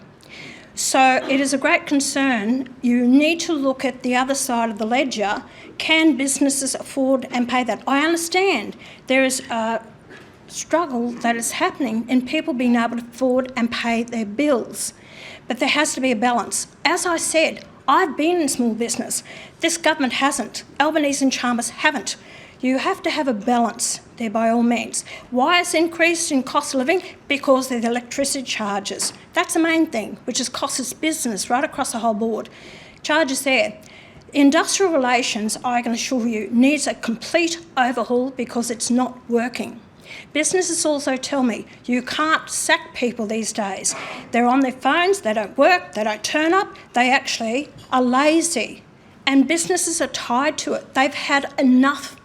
So it is a great concern. You need to look at the other side of the ledger. Can businesses afford and pay that? I understand there is a struggle that is happening in people being able to afford and pay their bills. But there has to be a balance. As I said, I've been in small business. This government hasn't. Albanese and Chalmers haven't. You have to have a balance there by all means. Why is increase in cost of living? Because of the electricity charges. That's the main thing, which has cost us business right across the whole board. Charges there. Industrial relations, I can assure you, needs a complete overhaul because it's not working. Businesses also tell me you can't sack people these days. They're on their phones, they don't work, they don't turn up, they actually are lazy. And businesses are tied to it. They've had enough.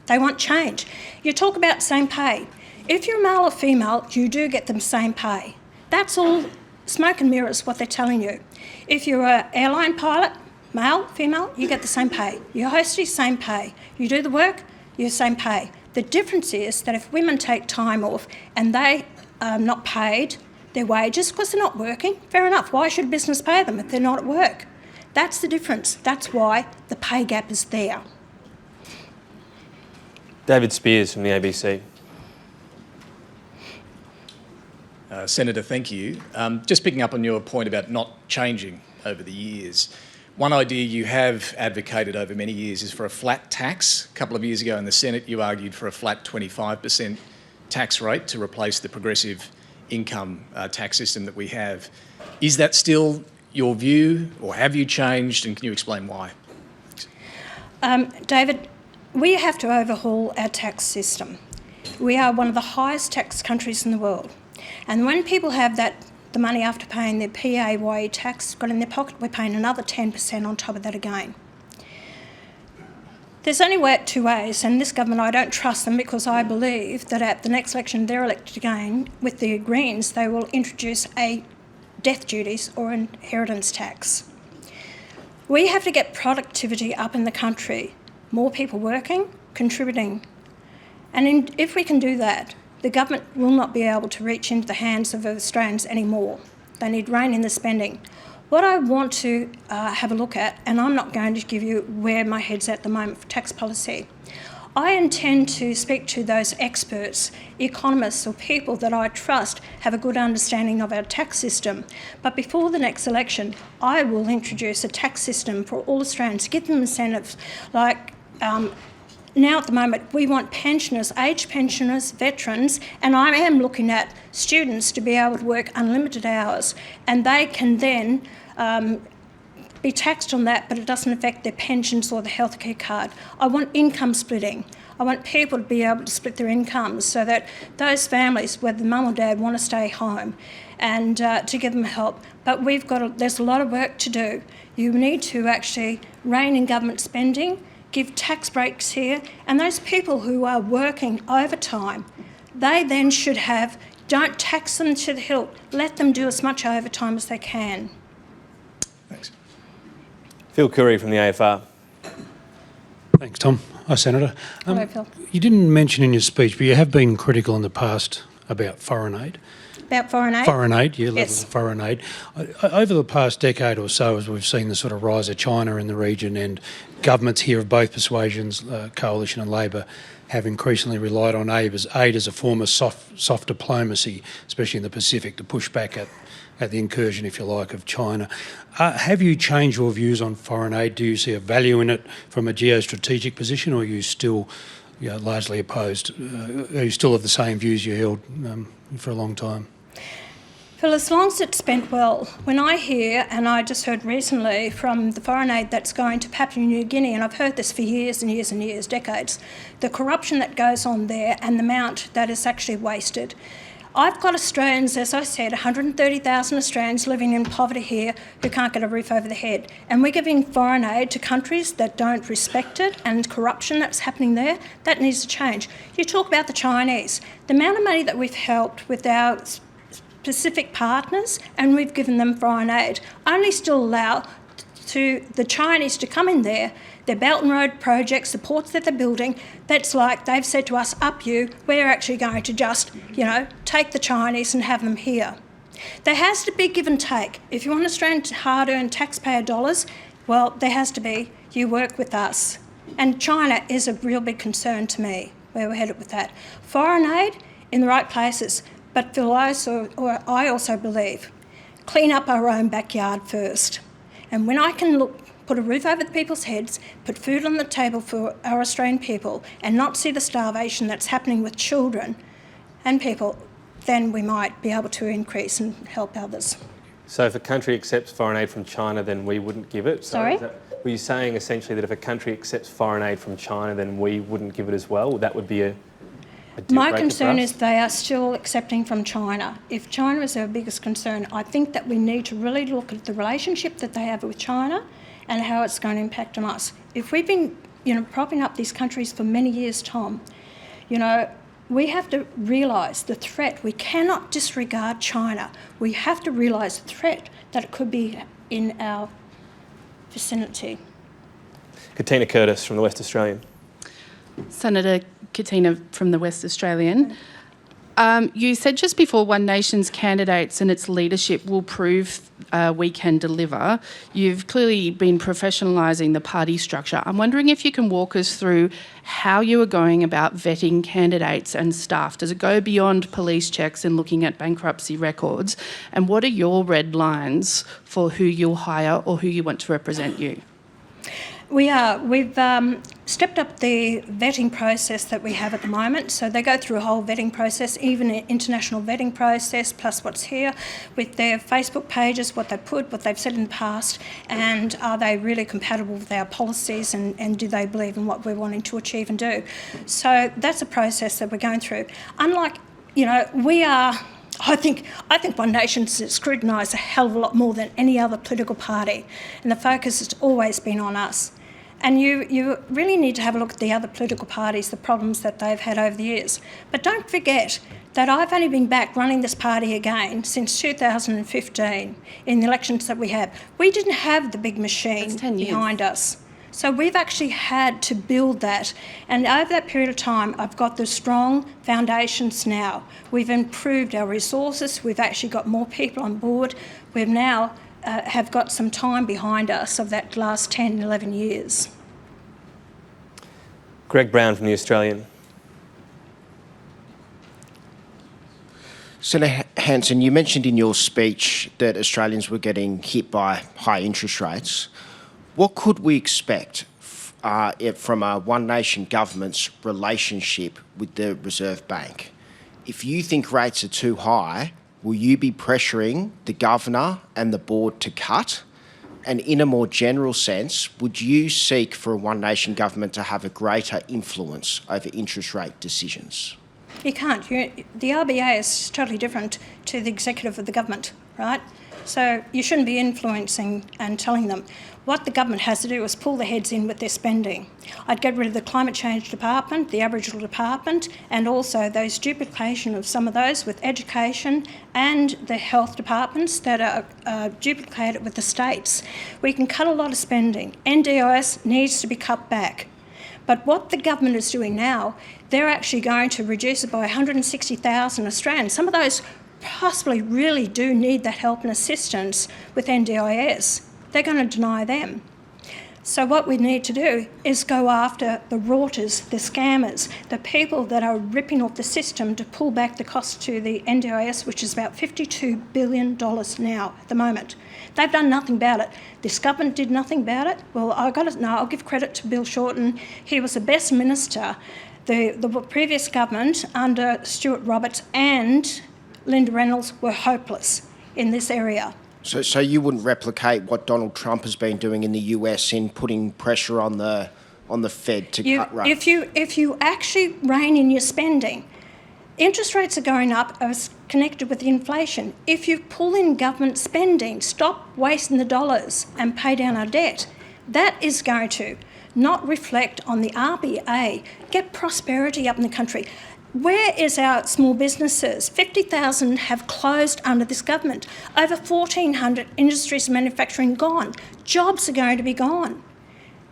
They want change. You talk about same pay. If you're male or female, you do get the same pay. That's all smoke and mirrors, what they're telling you. If you're an airline pilot, male, female, you get the same pay. You're hostess, same pay. You do the work, you're same pay. The difference is that if women take time off and they are not paid their wages because they're not working, fair enough. Why should business pay them if they're not at work? That's the difference. That's why the pay gap is there. David Spears from the ABC. Senator, thank you. Just picking up on your point about not changing over the years, one idea you have advocated over many years is for a flat tax. A couple of years ago in the Senate, you argued for a flat 25% tax rate to replace the progressive income tax system that we have. Is that still your view, or have you changed, and can you explain why? David, we have to overhaul our tax system. We are one of the highest tax countries in the world. And when people have the money after paying their PAYE tax got in their pocket, we're paying another 10% on top of that again. There's only two ways, and this government, I don't trust them because I believe that at the next election they're elected again with the Greens, they will introduce a death duties or inheritance tax. We have to get productivity up in the country. More people working, contributing. And if we can do that, the government will not be able to reach into the hands of Australians anymore. They need rein in the spending. What I want to have a look at, and I'm not going to give you where my head's at the moment for tax policy, I intend to speak to those experts, economists or people that I trust have a good understanding of our tax system. But before the next election, I will introduce a tax system for all Australians, give them incentives like now at the moment we want pensioners, aged pensioners, veterans, and I am looking at students to be able to work unlimited hours, and they can then be taxed on that, but it doesn't affect their pensions or the healthcare card. I want income splitting. I want people to be able to split their incomes so that those families, whether mum or dad, want to stay home, and to give them help. But there's a lot of work to do. You need to actually rein in government spending, give tax breaks here, and those people who are working overtime, they then should don't tax them to the hilt. Let them do as much overtime as they can. Thanks. Phil Curry from the AFR. Thanks, Tom. Hi, Senator. Hello, Phil. You didn't mention in your speech, but you have been critical in the past about foreign aid. About foreign aid? Foreign aid, yeah, levels Yes. of foreign aid. Over the past decade or so, as we've seen the sort of rise of China in the region, and governments here of both persuasions, Coalition and Labor, have increasingly relied on aid as a form of soft diplomacy, especially in the Pacific, to push back at the incursion, if you like, of China. Have you changed your views on foreign aid? Do you see a value in it from a geostrategic position, or are you still largely opposed? Are you still of the same views you held for a long time? Well, as long as it's spent well, when I hear, and I just heard recently from the foreign aid that's going to Papua New Guinea, and I've heard this for years and years and years, decades, the corruption that goes on there and the amount that is actually wasted. I've got Australians, as I said, 130,000 Australians living in poverty here who can't get a roof over their head. And we're giving foreign aid to countries that don't respect it, and corruption that's happening there, that needs to change. You talk about the Chinese. The amount of money that we've helped with our Pacific partners, and we've given them foreign aid, only still allow to the Chinese to come in there, their Belt and Road projects, the ports that they're building, that's like they've said to us, up you, we're actually going to just, take the Chinese and have them here. There has to be give and take. If you want Australian hard-earned taxpayer dollars, well, there has to be, you work with us. And China is a real big concern to me, where we're headed with that. Foreign aid in the right places, but Phil, I also believe, clean up our own backyard first. And when I can look put a roof over the people's heads, put food on the table for our Australian people, and not see the starvation that's happening with children and people, then we might be able to increase and help others. So if a country accepts foreign aid from China, then we wouldn't give it? Sorry? Were you saying essentially that if a country accepts foreign aid from China, then we wouldn't give it as well? That would be a deal My breaker concern for us? is they are still accepting from China. If China is our biggest concern, I think that we need to really look at the relationship that they have with China and how it's going to impact on us. If we've been, propping up these countries for many years, Tom, we have to realise the threat. We cannot disregard China. We have to realise the threat that it could be in our vicinity. Katina Curtis from the West Australian. Senator Katina from the West Australian. You said just before One Nation's candidates and its leadership will prove we can deliver. You've clearly been professionalising the party structure. I'm wondering if you can walk us through how you are going about vetting candidates and staff. Does it go beyond police checks and looking at bankruptcy records? And what are your red lines for who you'll hire or who you want to represent you? We've stepped up the vetting process that we have at the moment. So they go through a whole vetting process, even an international vetting process, plus what's here with their Facebook pages, what they put, what they've said in the past, and are they really compatible with our policies and do they believe in what we're wanting to achieve and do? So that's a process that we're going through. Unlike, we are... I think One Nation's scrutinised a hell of a lot more than any other political party, and the focus has always been on us. And you really need to have a look at the other political parties, the problems that they've had over the years. But don't forget that I've only been back running this party again since 2015 in the elections that we had. We didn't have the big machine behind us. So we've actually had to build that. And over that period of time, I've got the strong foundations now. We've improved our resources. We've actually got more people on board. We've now have got some time behind us of that last 10, 11 years. Greg Brown from The Australian. Senator Hanson, you mentioned in your speech that Australians were getting hit by high interest rates. What could we expect from a One Nation government's relationship with the Reserve Bank? If you think rates are too high, will you be pressuring the governor and the board to cut? And in a more general sense, would you seek for a One Nation government to have a greater influence over interest rate decisions? You can't. The RBA is totally different to the executive of the government, right? So you shouldn't be influencing and telling them. What the government has to do is pull their heads in with their spending. I'd get rid of the Climate Change Department, the Aboriginal Department, and also those duplication of some of those with education and the health departments that are duplicated with the states. We can cut a lot of spending. NDIS needs to be cut back. But what the government is doing now, they're actually going to reduce it by 160,000 Australians. Some of those possibly really do need that help and assistance with NDIS. They're going to deny them. So what we need to do is go after the rauters, the scammers, the people that are ripping off the system to pull back the cost to the NDIS, which is about $52 billion now at the moment. They've done nothing about it. This government did nothing about it. Well, I'll give credit to Bill Shorten. He was the best minister. The previous government under Stuart Roberts and Linda Reynolds were hopeless in this area. So you wouldn't replicate what Donald Trump has been doing in the US in putting pressure on the Fed to cut rates? If you actually rein in your spending, interest rates are going up as connected with inflation. If you pull in government spending, stop wasting the dollars and pay down our debt, that is going to not reflect on the RBA, get prosperity up in the country. Where is our small businesses? 50,000 have closed under this government. Over 1,400 industries and manufacturing gone. Jobs are going to be gone.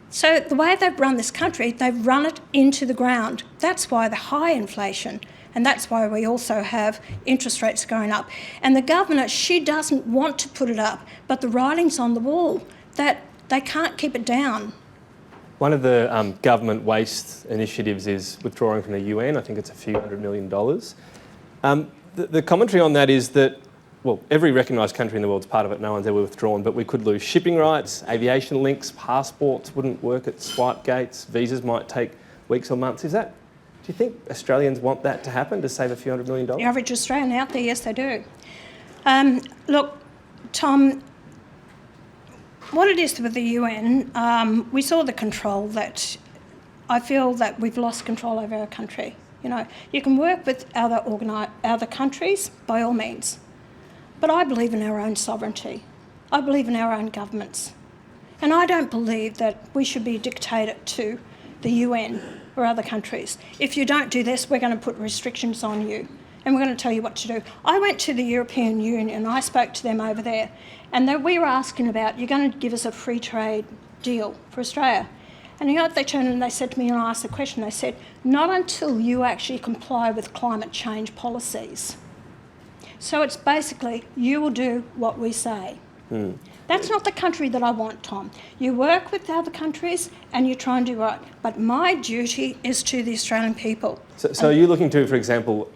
So the way they've run this country, they've run it into the ground. That's why the high inflation, and that's why we also have interest rates going up. And the governor, she doesn't want to put it up, but the writing's on the wall that they can't keep it down. One of the government waste initiatives is withdrawing from the UN. I think it's a few $100 million. The commentary on that is that every recognised country in the world's part of it, no one's ever withdrawn, but we could lose shipping rights, aviation links, passports wouldn't work at swipe gates, visas might take weeks or months. Do you think Australians want that to happen, to save a few $100 million? The average Australian out there, yes, they do. Look, Tom, what it is with the UN, we saw the control that I feel that we've lost control over our country. You know, you can work with other countries by all means, but I believe in our own sovereignty. I believe in our own governments. And I don't believe that we should be dictated to the UN or other countries. If you don't do this, we're going to put restrictions on you and we're going to tell you what to do. I went to the European Union and I spoke to them over there, and we were asking about, you're going to give us a free trade deal for Australia. And you know what they turned and they said to me, and I asked the question, they said, not until you actually comply with climate change policies. So it's basically, you will do what we say. That's not the country that I want, Tom. You work with other countries and you try and do right. But my duty is to the Australian people. So are you looking to, for example,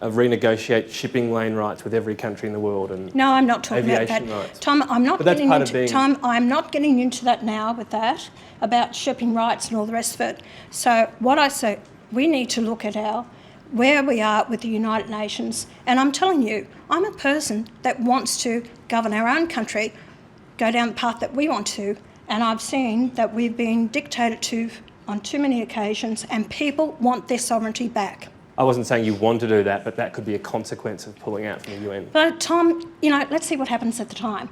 renegotiate shipping lane rights with every country in the world? And no, I'm not talking about that. Rights? Tom, I'm not But getting that's part into of being... Tom, I'm not getting into that now with that, about shipping rights and all the rest of it. So what I say, we need to look at where we are with the United Nations. And I'm telling you, I'm a person that wants to govern our own country, go down the path that we want to, and I've seen that we've been dictated to on too many occasions, and people want their sovereignty back. I wasn't saying you want to do that, but that could be a consequence of pulling out from the UN. But Tom, you know, let's see what happens at the time.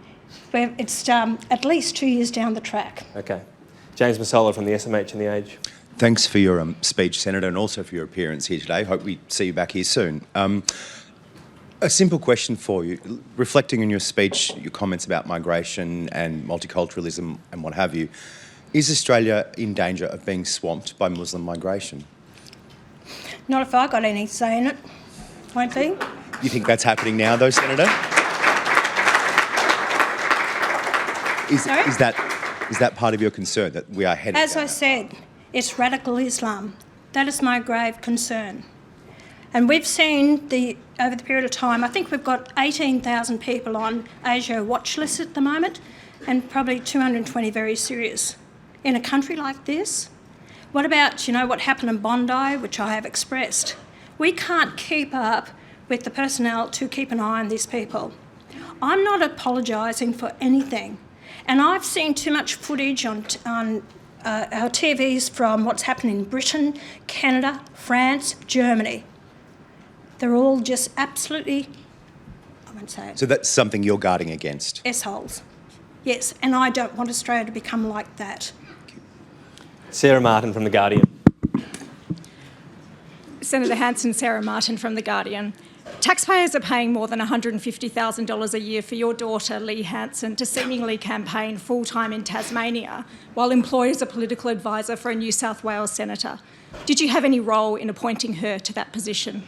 It's at least 2 years down the track. Okay. James Massola from the SMH and The Age. Thanks for your speech, Senator, and also for your appearance here today. Hope we see you back here soon. A simple question for you. Reflecting on your speech, your comments about migration and multiculturalism and what have you, is Australia in danger of being swamped by Muslim migration? Not if I got any say in it, won't be. You think that's happening now, though, Senator? Is that part of your concern, that we are headed As down I said, it's radical Islam. That is my grave concern. And we've seen over the period of time, I think we've got 18,000 people on Asia watch list at the moment, and probably 220 very serious. In a country like this, what about, you know, what happened in Bondi, which I have expressed? We can't keep up with the personnel to keep an eye on these people. I'm not apologising for anything. And I've seen too much footage on our TVs from what's happened in Britain, Canada, France, Germany. They're all just absolutely, I won't say it. So that's something you're guarding against? S-holes. Yes, and I don't want Australia to become like that. Sarah Martin from The Guardian. Senator Hanson, Sarah Martin from The Guardian. Taxpayers are paying more than $150,000 a year for your daughter, Lee Hanson, to seemingly campaign full-time in Tasmania while employed as a political advisor for a New South Wales senator. Did you have any role in appointing her to that position?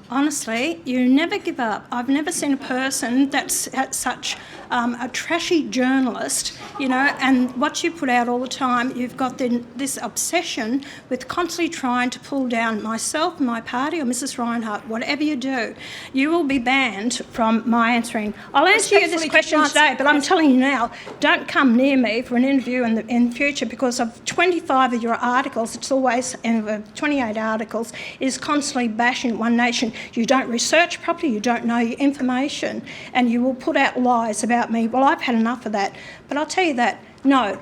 Honestly, you never give up. I've never seen a person that's such a trashy journalist, you know, and what you put out all the time, you've got this obsession with constantly trying to pull down myself, my party, or Mrs. Reinhardt. Whatever you do, you will be banned from my answering. I'll answer you this question today, but I'm telling you now, don't come near me for an interview in the future, because of 25 of your articles, it's always 28 articles, is constantly bashing One Nation. You don't research properly, you don't know your information, and you will put out lies about me. Well, I've had enough of that. But I'll tell you that, no,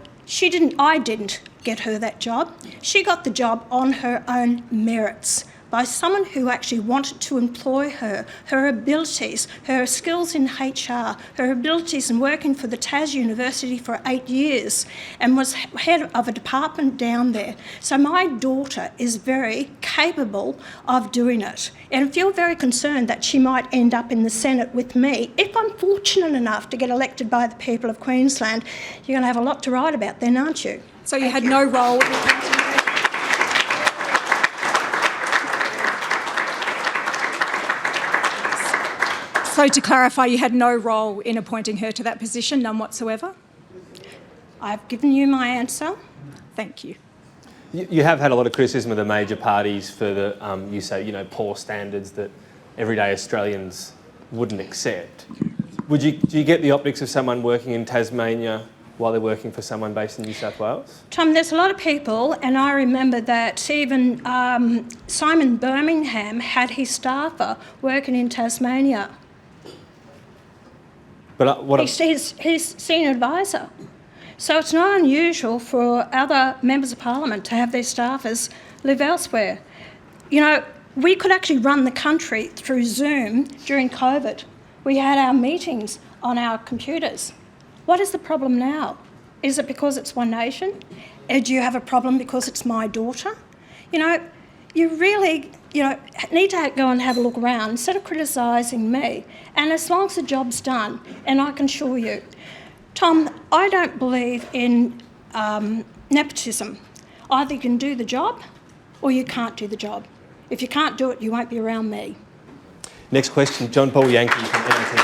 I didn't get her that job. She got the job on her own merits, by someone who actually wanted to employ her, her abilities, her skills in HR, her abilities in working for the Tas University for 8 years, and was head of a department down there. So my daughter is very capable of doing it. And I feel very concerned that she might end up in the Senate with me. If I'm fortunate enough to get elected by the people of Queensland, you're going to have a lot to write about then, aren't you? So you had no role in So to clarify, you had no role in appointing her to that position, none whatsoever? I've given you my answer. Thank you. You have had a lot of criticism of the major parties for the, you say, poor standards that everyday Australians wouldn't accept. Do you get the optics of someone working in Tasmania while they're working for someone based in New South Wales? Tom, there's a lot of people, and I remember that even Simon Birmingham had his staffer working in Tasmania. But He's senior advisor. So it's not unusual for other members of parliament to have their staffers live elsewhere. You know, we could actually run the country through Zoom during COVID. We had our meetings on our computers. What is the problem now? Is it because it's One Nation? Do you have a problem because it's my daughter? You know, you really, need to go and have a look around instead of criticising me. And as long as the job's done, and I can assure you, Tom, I don't believe in nepotism. Either you can do the job or you can't do the job. If you can't do it, you won't be around me. Next question, John Paul Yankee from NT.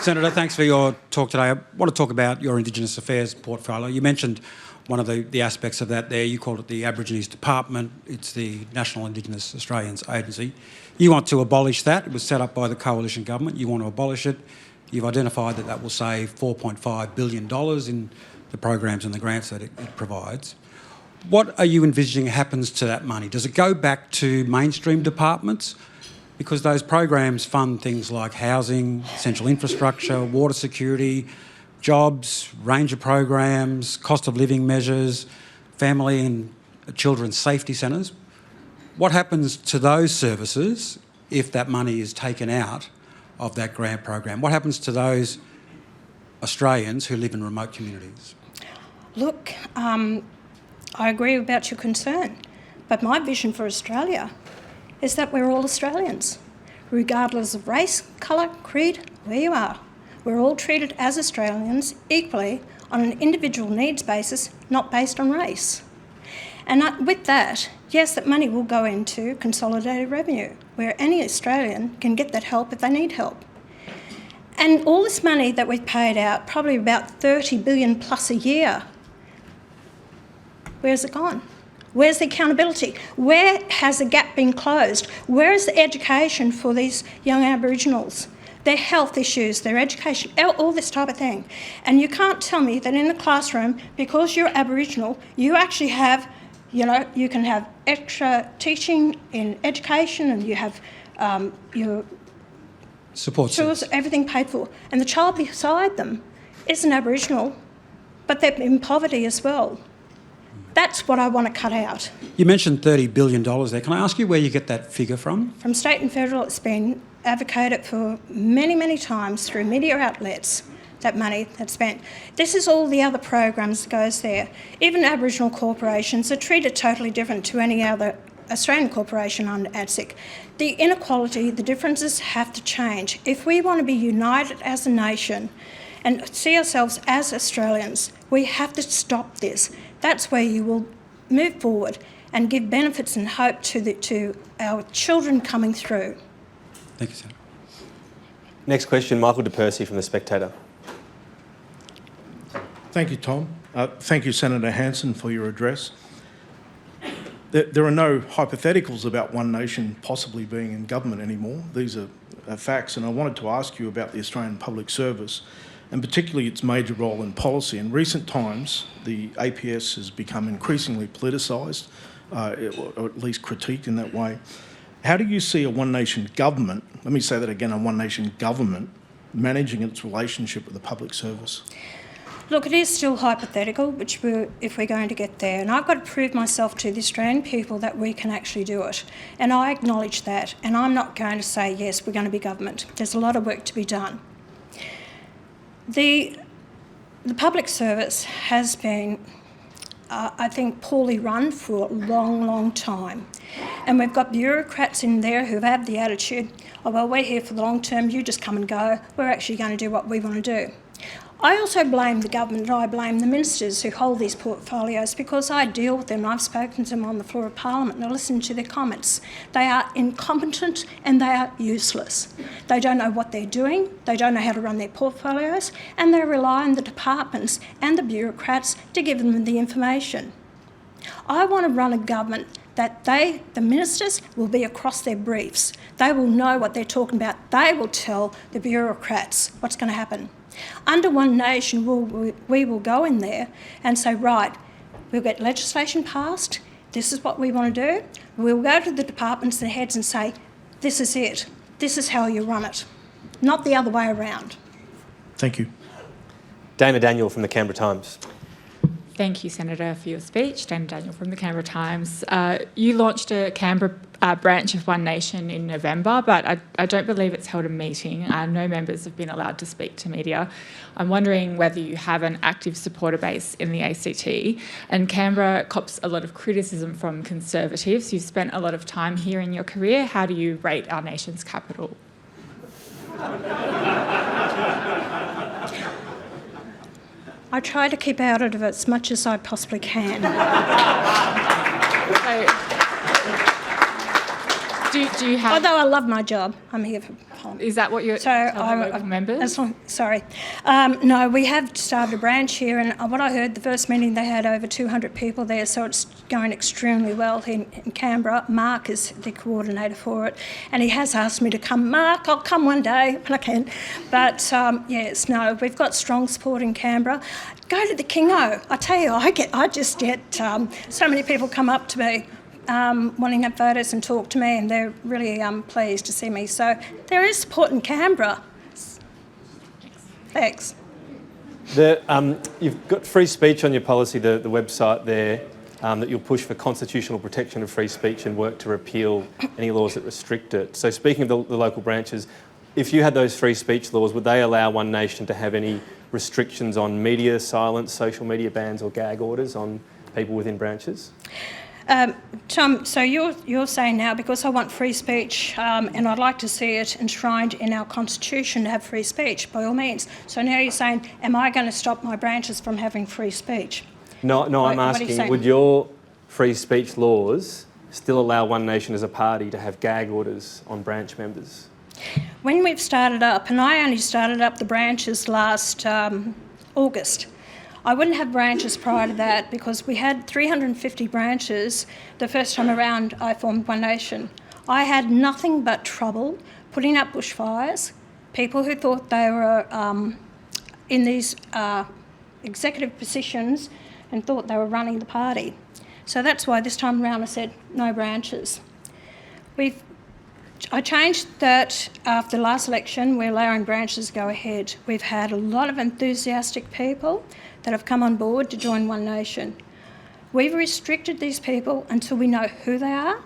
Senator, thanks for your talk today. I want to talk about your Indigenous Affairs portfolio. You mentioned one of the aspects of that there. You called it the Aborigines Department. It's the National Indigenous Australians Agency. You want to abolish that. It was set up by the coalition government. You want to abolish it. You've identified that will save $4.5 billion in the programs and the grants that it provides. What are you envisaging happens to that money? Does it go back to mainstream departments? Because those programs fund things like housing, essential infrastructure, water security, jobs, range of programs, cost of living measures, family and children's safety centres. What happens to those services if that money is taken out of that grant program? What happens to those Australians who live in remote communities? Look, I agree about your concern, but my vision for Australia is that we're all Australians, regardless of race, colour, creed, where you are. We're all treated as Australians equally on an individual needs basis, not based on race. And with that, yes, that money will go into consolidated revenue, where any Australian can get that help if they need help. And all this money that we've paid out, probably about $30 billion plus a year, where's it gone? Where's the accountability? Where has the gap been closed? Where is the education for these young Aboriginals? Their health issues, their education, all this type of thing. And you can't tell me that in the classroom, because you're Aboriginal, you actually have, you can have extra teaching in education and you have your support tools, everything paid for. And the child beside them isn't Aboriginal, but they're in poverty as well. That's what I want to cut out. You mentioned $30 billion there. Can I ask you where you get that figure from? From state and federal, it's been advocated for many, many times through media outlets, that money that's spent. This is all the other programs that goes there. Even Aboriginal corporations are treated totally different to any other Australian corporation under ADSIC. The inequality, the differences have to change. If we want to be united as a nation and see ourselves as Australians, we have to stop this. That's where you will move forward and give benefits and hope to our children coming through. Thank you, Senator. Next question, Michael De Percy from The Spectator. Thank you, Tom. Thank you, Senator Hanson, for your address. There are no hypotheticals about One Nation possibly being in government anymore. These are facts, and I wanted to ask you about the Australian Public Service, and particularly its major role in policy. In recent times, the APS has become increasingly politicised, or at least critiqued in that way. How do you see a One Nation government, let me say that again, a One Nation government, managing its relationship with the public service? Look, it is still hypothetical, if we're going to get there. And I've got to prove myself to the Australian people that we can actually do it. And I acknowledge that. And I'm not going to say, yes, we're going to be government. There's a lot of work to be done. The public service has been, I think, poorly run for a long, long time. And we've got bureaucrats in there who have the attitude, oh, well, we're here for the long term, you just come and go. We're actually going to do what we want to do. I also blame the government and I blame the ministers who hold these portfolios because I deal with them. I've spoken to them on the floor of Parliament and I listen to their comments. They are incompetent and they are useless. They don't know what they're doing, they don't know how to run their portfolios, and they rely on the departments and the bureaucrats to give them the information. I want to run a government that the ministers will be across their briefs. They will know what they're talking about. They will tell the bureaucrats what's going to happen. Under One Nation, we will go in there and say, right, we'll get legislation passed. This is what we want to do. We'll go to the departments and heads and say, this is it. This is how you run it. Not the other way around. Thank you. Dana Daniel from the Canberra Times. Thank you, Senator, for your speech. Dana Daniel from the Canberra Times. You launched a Canberra branch of One Nation in November, but I don't believe it's held a meeting. No members have been allowed to speak to media. I'm wondering whether you have an active supporter base in the ACT. And Canberra cops a lot of criticism from Conservatives. You've spent a lot of time here in your career. How do you rate our nation's capital? I try to keep out of it as much as I possibly can. Do you have... Although I love my job, I'm here for... Is that what you're telling local members? No, we have started a branch here, and what I heard, the first meeting they had over 200 people there, so it's going extremely well in Canberra. Mark is the coordinator for it, and he has asked me to come. Mark, I'll come one day when I can. But yes, no, we've got strong support in Canberra. Go to the Kingo. I tell you, I just get so many people come up to me wanting to have photos and talk to me, and they're really pleased to see me. So there is support in Canberra. Thanks. You've got free speech on your policy, the website there, that you'll push for constitutional protection of free speech and work to repeal any laws that restrict it. So speaking of the local branches, if you had those free speech laws, would they allow One Nation to have any restrictions on media silence, social media bans or gag orders on people within branches? Tom, so you're saying now, because I want free speech and I'd like to see it enshrined in our constitution to have free speech, by all means. So now you're saying, am I going to stop my branches from having free speech? No, I'm asking, would your free speech laws still allow One Nation as a party to have gag orders on branch members? When we've started up, and I only started up the branches last August, I wouldn't have branches prior to that because we had 350 branches the first time around I formed One Nation. I had nothing but trouble putting up bushfires, people who thought they were in these executive positions and thought they were running the party. So that's why this time around I said no branches. I changed that after the last election. We're allowing branches to go ahead. We've had a lot of enthusiastic people that have come on board to join One Nation. We've restricted these people until we know who they are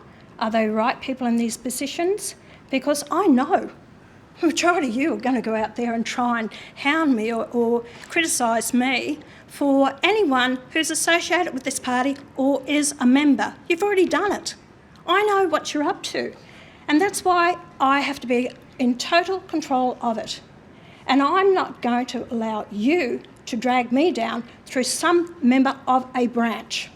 they right people in these positions? Because I know the majority of you are going to go out there and try and hound me or criticise me for anyone who's associated with this party or is a member. You've already done it. I know what you're up to. And that's why I have to be in total control of it. And I'm not going to allow you to drag me down through some member of a branch.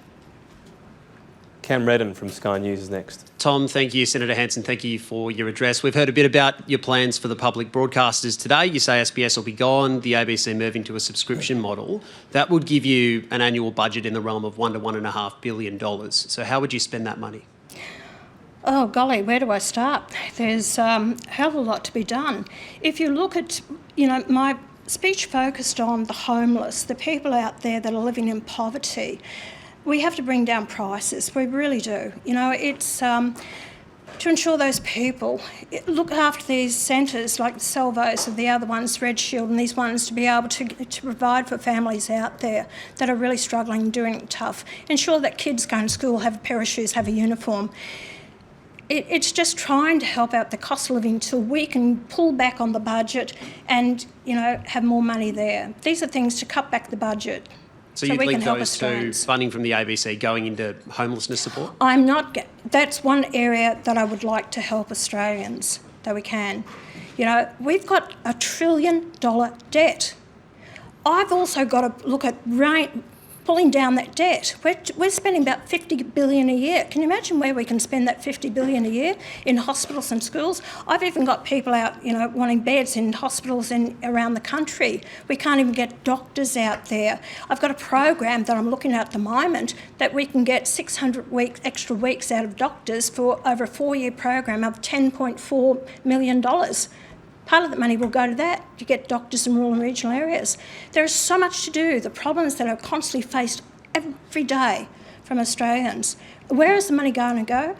Cam Redden from Sky News is next. Tom, thank you. Senator Hanson, thank you for your address. We've heard a bit about your plans for the public broadcasters today. You say SBS will be gone, the ABC moving to a subscription model. That would give you an annual budget in the realm of $1 to $1.5 billion. So how would you spend that money? Oh, golly, where do I start? There's a hell of a lot to be done. If you look at, my speech focused on the homeless, the people out there that are living in poverty. We have to bring down prices, we really do. It's to ensure those people look after these centres like the Salvos and the other ones, Red Shield and these ones, to be able to provide for families out there that are really struggling and doing it tough. Ensure that kids going to school have a pair of shoes, have a uniform. It's just trying to help out the cost of living until we can pull back on the budget and, have more money there. These are things to cut back the budget. So you'd link those to funding from the ABC going into homelessness support? That's one area that I would like to help Australians, that we can. We've got $1 trillion debt. I've also got to look at pulling down that debt. We're spending about $50 billion a year. Can you imagine where we can spend that $50 billion a year in hospitals and schools? I've even got people out, wanting beds in hospitals around the country. We can't even get doctors out there. I've got a program that I'm looking at the moment that we can get 600 extra weeks out of doctors for over a 4-year program of $10.4 million. Part of the money will go to that, to get doctors in rural and regional areas. There is so much to do. The problems that are constantly faced every day from Australians. Where is the money going to go?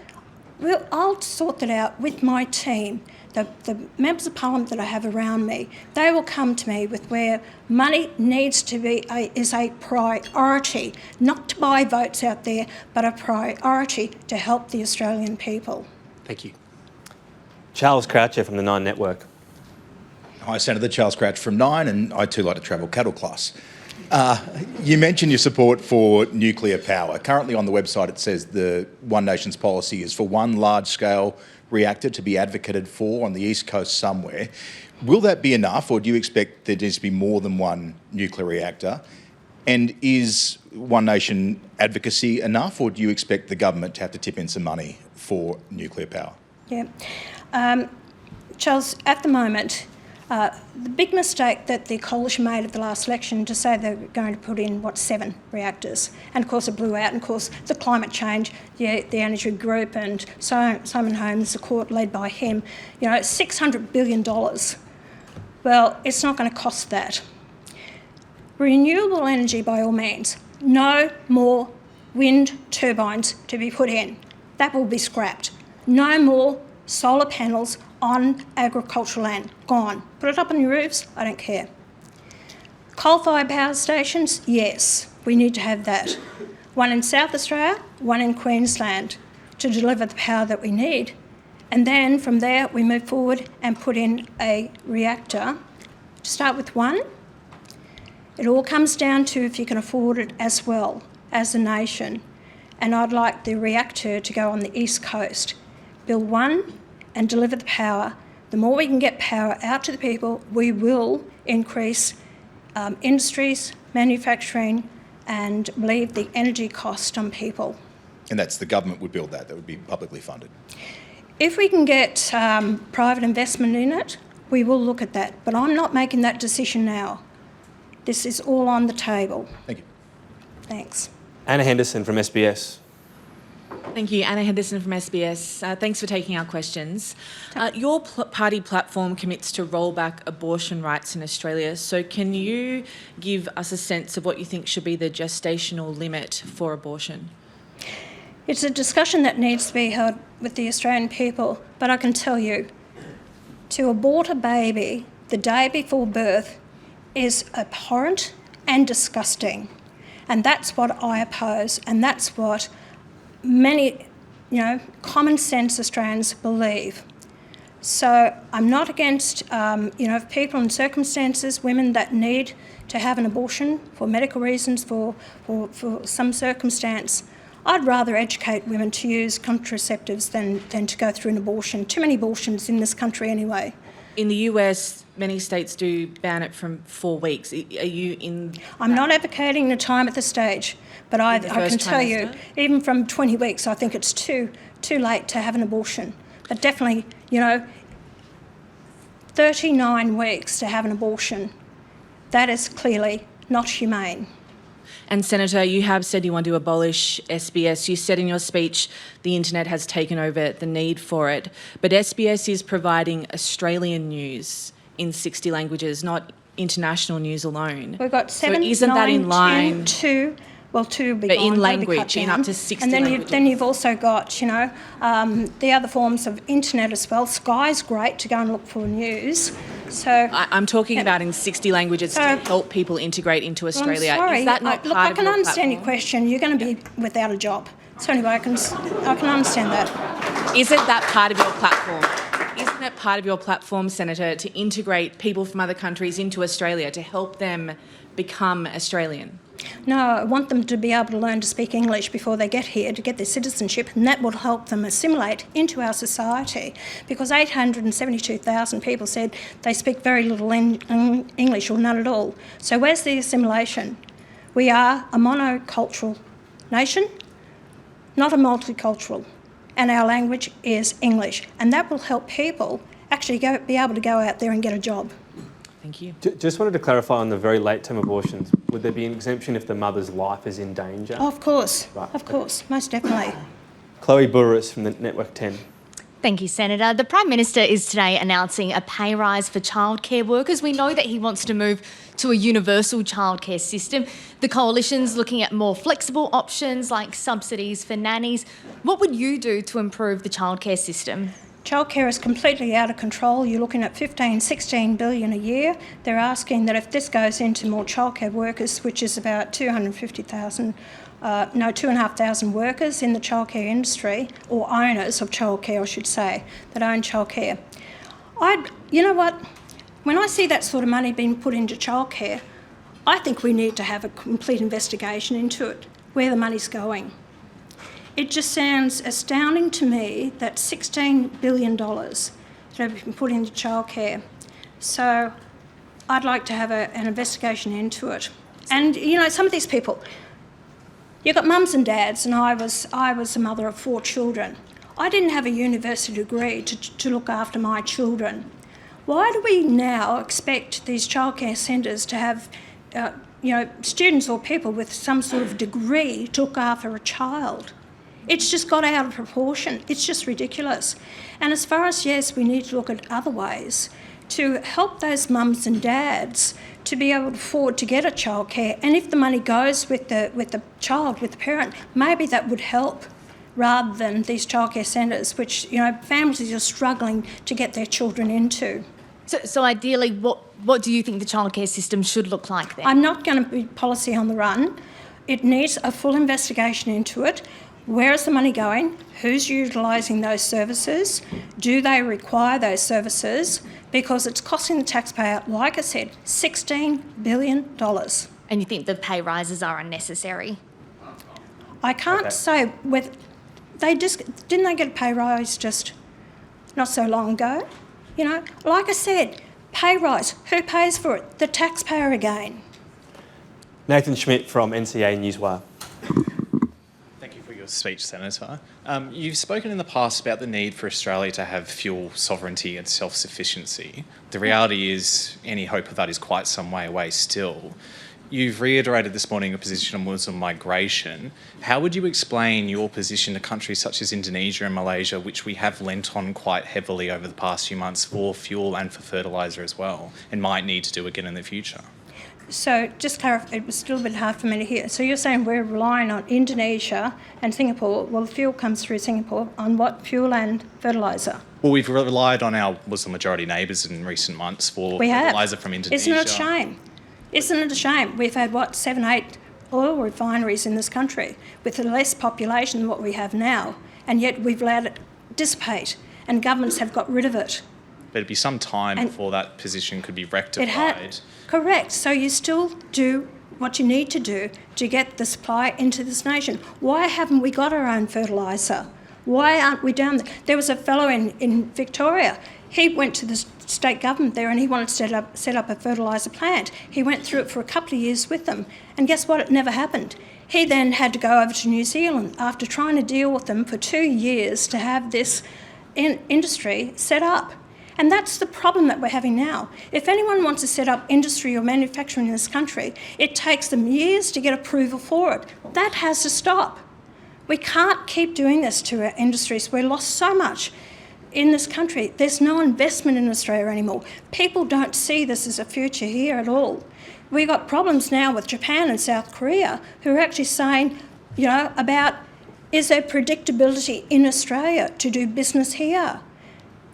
Well, I'll sort that out with my team. The members of parliament that I have around me, they will come to me with where money needs to be is a priority, not to buy votes out there, but a priority to help the Australian people. Thank you. Charles Croucher from the Nine Network. Hi, Senator. Charles Crouch from Nine, and I too like to travel cattle class. You mentioned your support for nuclear power. Currently on the website it says the One Nation's policy is for one large-scale reactor to be advocated for on the East Coast somewhere. Will that be enough, or do you expect there needs to be more than one nuclear reactor? And is One Nation advocacy enough, or do you expect the government to have to tip in some money for nuclear power? Yeah. Charles, at the moment, the big mistake that the coalition made at the last election to say they were going to put in, 7 reactors. And of course it blew out, and of course the climate change, the energy group and Simon Holmes, the court led by him, $600 billion. Well, it's not going to cost that. Renewable energy by all means. No more wind turbines to be put in. That will be scrapped. No more solar panels on agricultural land. Gone. Put it up on your roofs, I don't care. Coal-fired power stations, yes, we need to have that. One in South Australia, one in Queensland to deliver the power that we need. And then from there we move forward and put in a reactor. To start with one, it all comes down to if you can afford it as well as a nation. And I'd like the reactor to go on the East Coast. Build one and deliver the power. The more we can get power out to the people, we will increase industries, manufacturing, and relieve the energy cost on people. And that's the government would build that would be publicly funded? If we can get private investment in it, we will look at that. But I'm not making that decision now. This is all on the table. Thank you. Thanks. Anna Henderson from SBS. Thank you. Anna Henderson from SBS. Thanks for taking our questions. Your party platform commits to roll back abortion rights in Australia. So can you give us a sense of what you think should be the gestational limit for abortion? It's a discussion that needs to be held with the Australian people, but I can tell you, to abort a baby the day before birth is abhorrent and disgusting. And that's what I oppose, and that's what many, common sense Australians believe. So I'm not against, people in circumstances, women that need to have an abortion for medical reasons, for some circumstance. I'd rather educate women to use contraceptives than to go through an abortion. Too many abortions in this country anyway. In the US, many states do ban it from 4 weeks. Are you in? I'm not advocating the time at this stage, but I can tell you, even from 20 weeks, I think it's too late to have an abortion. But definitely, 39 weeks to have an abortion, that is clearly not humane. And Senator, you have said you want to abolish SBS. You said in your speech the internet has taken over the need for it. But SBS is providing Australian news in 60 languages, not international news alone. We've got 7, so isn't 9, that in line? 2 will be but gone, in language, in up to 60 and then languages. Then you've also got, the other forms of internet as well. Sky's great to go and look for news. So I'm talking about in 60 languages to help people integrate into Australia. I'm sorry. Is that not look, part I of can your understand platform? your question. You're going to be without a job. So anyway, I can understand that. Isn't that part of your platform? Isn't it part of your platform, Senator, to integrate people from other countries into Australia to help them become Australian? No, I want them to be able to learn to speak English before they get here to get their citizenship, and that will help them assimilate into our society, because 872,000 people said they speak very little English or none at all. So where's the assimilation? We are a monocultural nation, not a multicultural, and our language is English, and that will help people actually be able to go out there and get a job. Thank you. Just wanted to clarify on the very late-term abortions. Would there be an exemption if the mother's life is in danger? Oh, of course, Right, of course, most definitely. Chloe Burris from the Network 10. Thank you, Senator. The Prime Minister is today announcing a pay rise for childcare workers. We know that he wants to move to a universal childcare system. The Coalition's looking at more flexible options like subsidies for nannies. What would you do to improve the childcare system? Childcare is completely out of control. You're looking at 16 billion a year. They're asking that if this goes into more childcare workers, which is about 2,500 workers in the childcare industry, or owners of childcare, I should say, that own childcare. You know what? When I see that sort of money being put into childcare, I think we need to have a complete investigation into it, where the money's going. It just sounds astounding to me that $16 billion that have been put into childcare. So I'd like to have an investigation into it. And, you know, some of these people, you've got mums and dads, and I was a mother of 4 children. I didn't have a university degree to look after my children. Why do we now expect these childcare centres to have, students or people with some sort of degree to look after a child? It's just got out of proportion. It's just ridiculous. And as far as, yes, we need to look at other ways to help those mums and dads to be able to afford to get a childcare. And if the money goes with the child, with the parent, maybe that would help rather than these childcare centres, which, families are struggling to get their children into. So ideally, what do you think the childcare system should look like then? I'm not going to be policy on the run. It needs a full investigation into it. Where is the money going? Who's utilising those services? Do they require those services? Because it's costing the taxpayer, like I said, $16 billion. And you think the pay rises are unnecessary? I can't say whether didn't they get a pay rise just not so long ago? Like I said, pay rise. Who pays for it? The taxpayer again. Nathan Schmidt from NCA Newswire. Speech, Senator. You've spoken in the past about the need for Australia to have fuel sovereignty and self-sufficiency. The reality is any hope of that is quite some way away still. You've reiterated this morning your position on Muslim migration. How would you explain your position to countries such as Indonesia and Malaysia, which we have lent on quite heavily over the past few months for fuel and for fertiliser as well, and might need to do again in the future? So just clarify, it was still a bit hard for me to hear. So you're saying we're relying on Indonesia and Singapore. Well, the fuel comes through Singapore. On what? Fuel and fertiliser? Well, we've relied on our Muslim majority neighbours in recent months for fertiliser from Indonesia. Isn't it a shame? Isn't it a shame? We've had, 7, 8 oil refineries in this country with less population than what we have now, and yet we've allowed it dissipate, and governments have got rid of it. But it'd be some time before that position could be rectified. Correct. So you still do what you need to do to get the supply into this nation. Why haven't we got our own fertiliser? Why aren't we down there? There was a fellow in Victoria. He went to the state government there and he wanted to set up a fertiliser plant. He went through it for a couple of years with them. And guess what? It never happened. He then had to go over to New Zealand after trying to deal with them for 2 years to have this industry set up. And that's the problem that we're having now. If anyone wants to set up industry or manufacturing in this country, it takes them years to get approval for it. That has to stop. We can't keep doing this to our industries. We've lost so much in this country. There's no investment in Australia anymore. People don't see this as a future here at all. We've got problems now with Japan and South Korea who are actually saying, about is there predictability in Australia to do business here?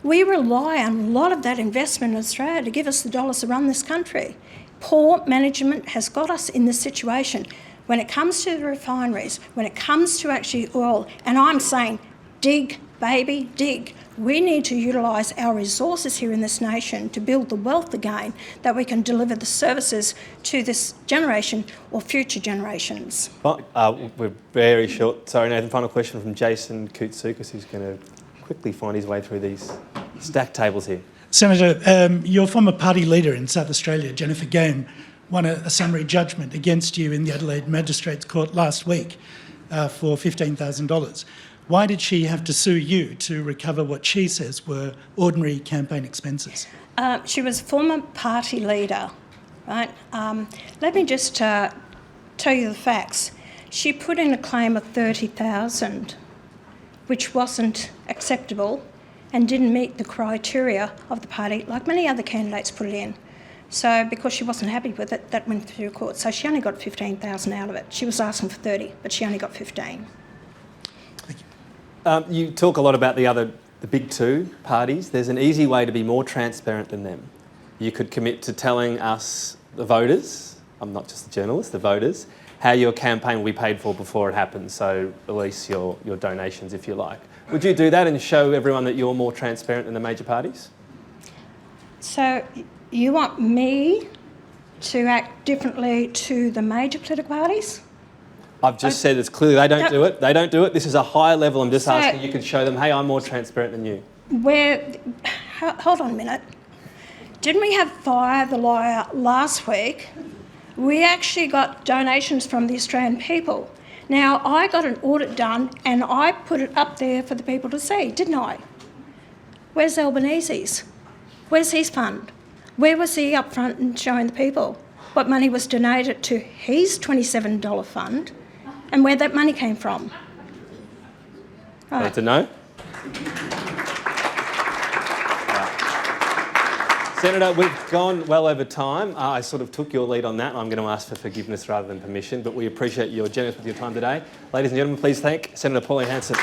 We rely on a lot of that investment in Australia to give us the dollars to run this country. Poor management has got us in this situation. When it comes to the refineries, when it comes to actually oil, and I'm saying dig, baby, dig. We need to utilise our resources here in this nation to build the wealth again that we can deliver the services to this generation or future generations. We're very short. Sorry, Nathan, final question from Jason Koutsoukis, who's going to quickly find his way through these stacked tables here. Senator, your former party leader in South Australia, Jennifer Game, won a summary judgment against you in the Adelaide Magistrates Court last week for $15,000. Why did she have to sue you to recover what she says were ordinary campaign expenses? She was former party leader, right? Let me just tell you the facts. She put in a claim of $30,000, which wasn't acceptable and didn't meet the criteria of the party, like many other candidates put it in. So because she wasn't happy with it, that went through court. So she only got $15,000 out of it. She was asking for 30, but she only got 15. You talk a lot about the big two parties. There's an easy way to be more transparent than them. You could commit to telling us, the voters, I'm not just a journalist, the voters, how your campaign will be paid for before it happens, so release your donations if you like. Would you do that and show everyone that you're more transparent than the major parties? So you want me to act differently to the major political parties? I've just said it's clearly they don't do it. They don't do it. This is a higher level. I'm just asking you can show them, hey, I'm more transparent than you. Hold on a minute. Didn't we have Fire the Liar last week? We actually got donations from the Australian people. Now, I got an audit done and I put it up there for the people to see, didn't I? Where's Albanese's? Where's his fund? Where was he up front and showing the people what money was donated to his $27 fund and where that money came from? Right. Need to know? Senator, we've gone well over time. I sort of took your lead on that. I'm going to ask for forgiveness rather than permission, but we appreciate your generous with your time today. Ladies and gentlemen, please thank Senator Pauline Hanson.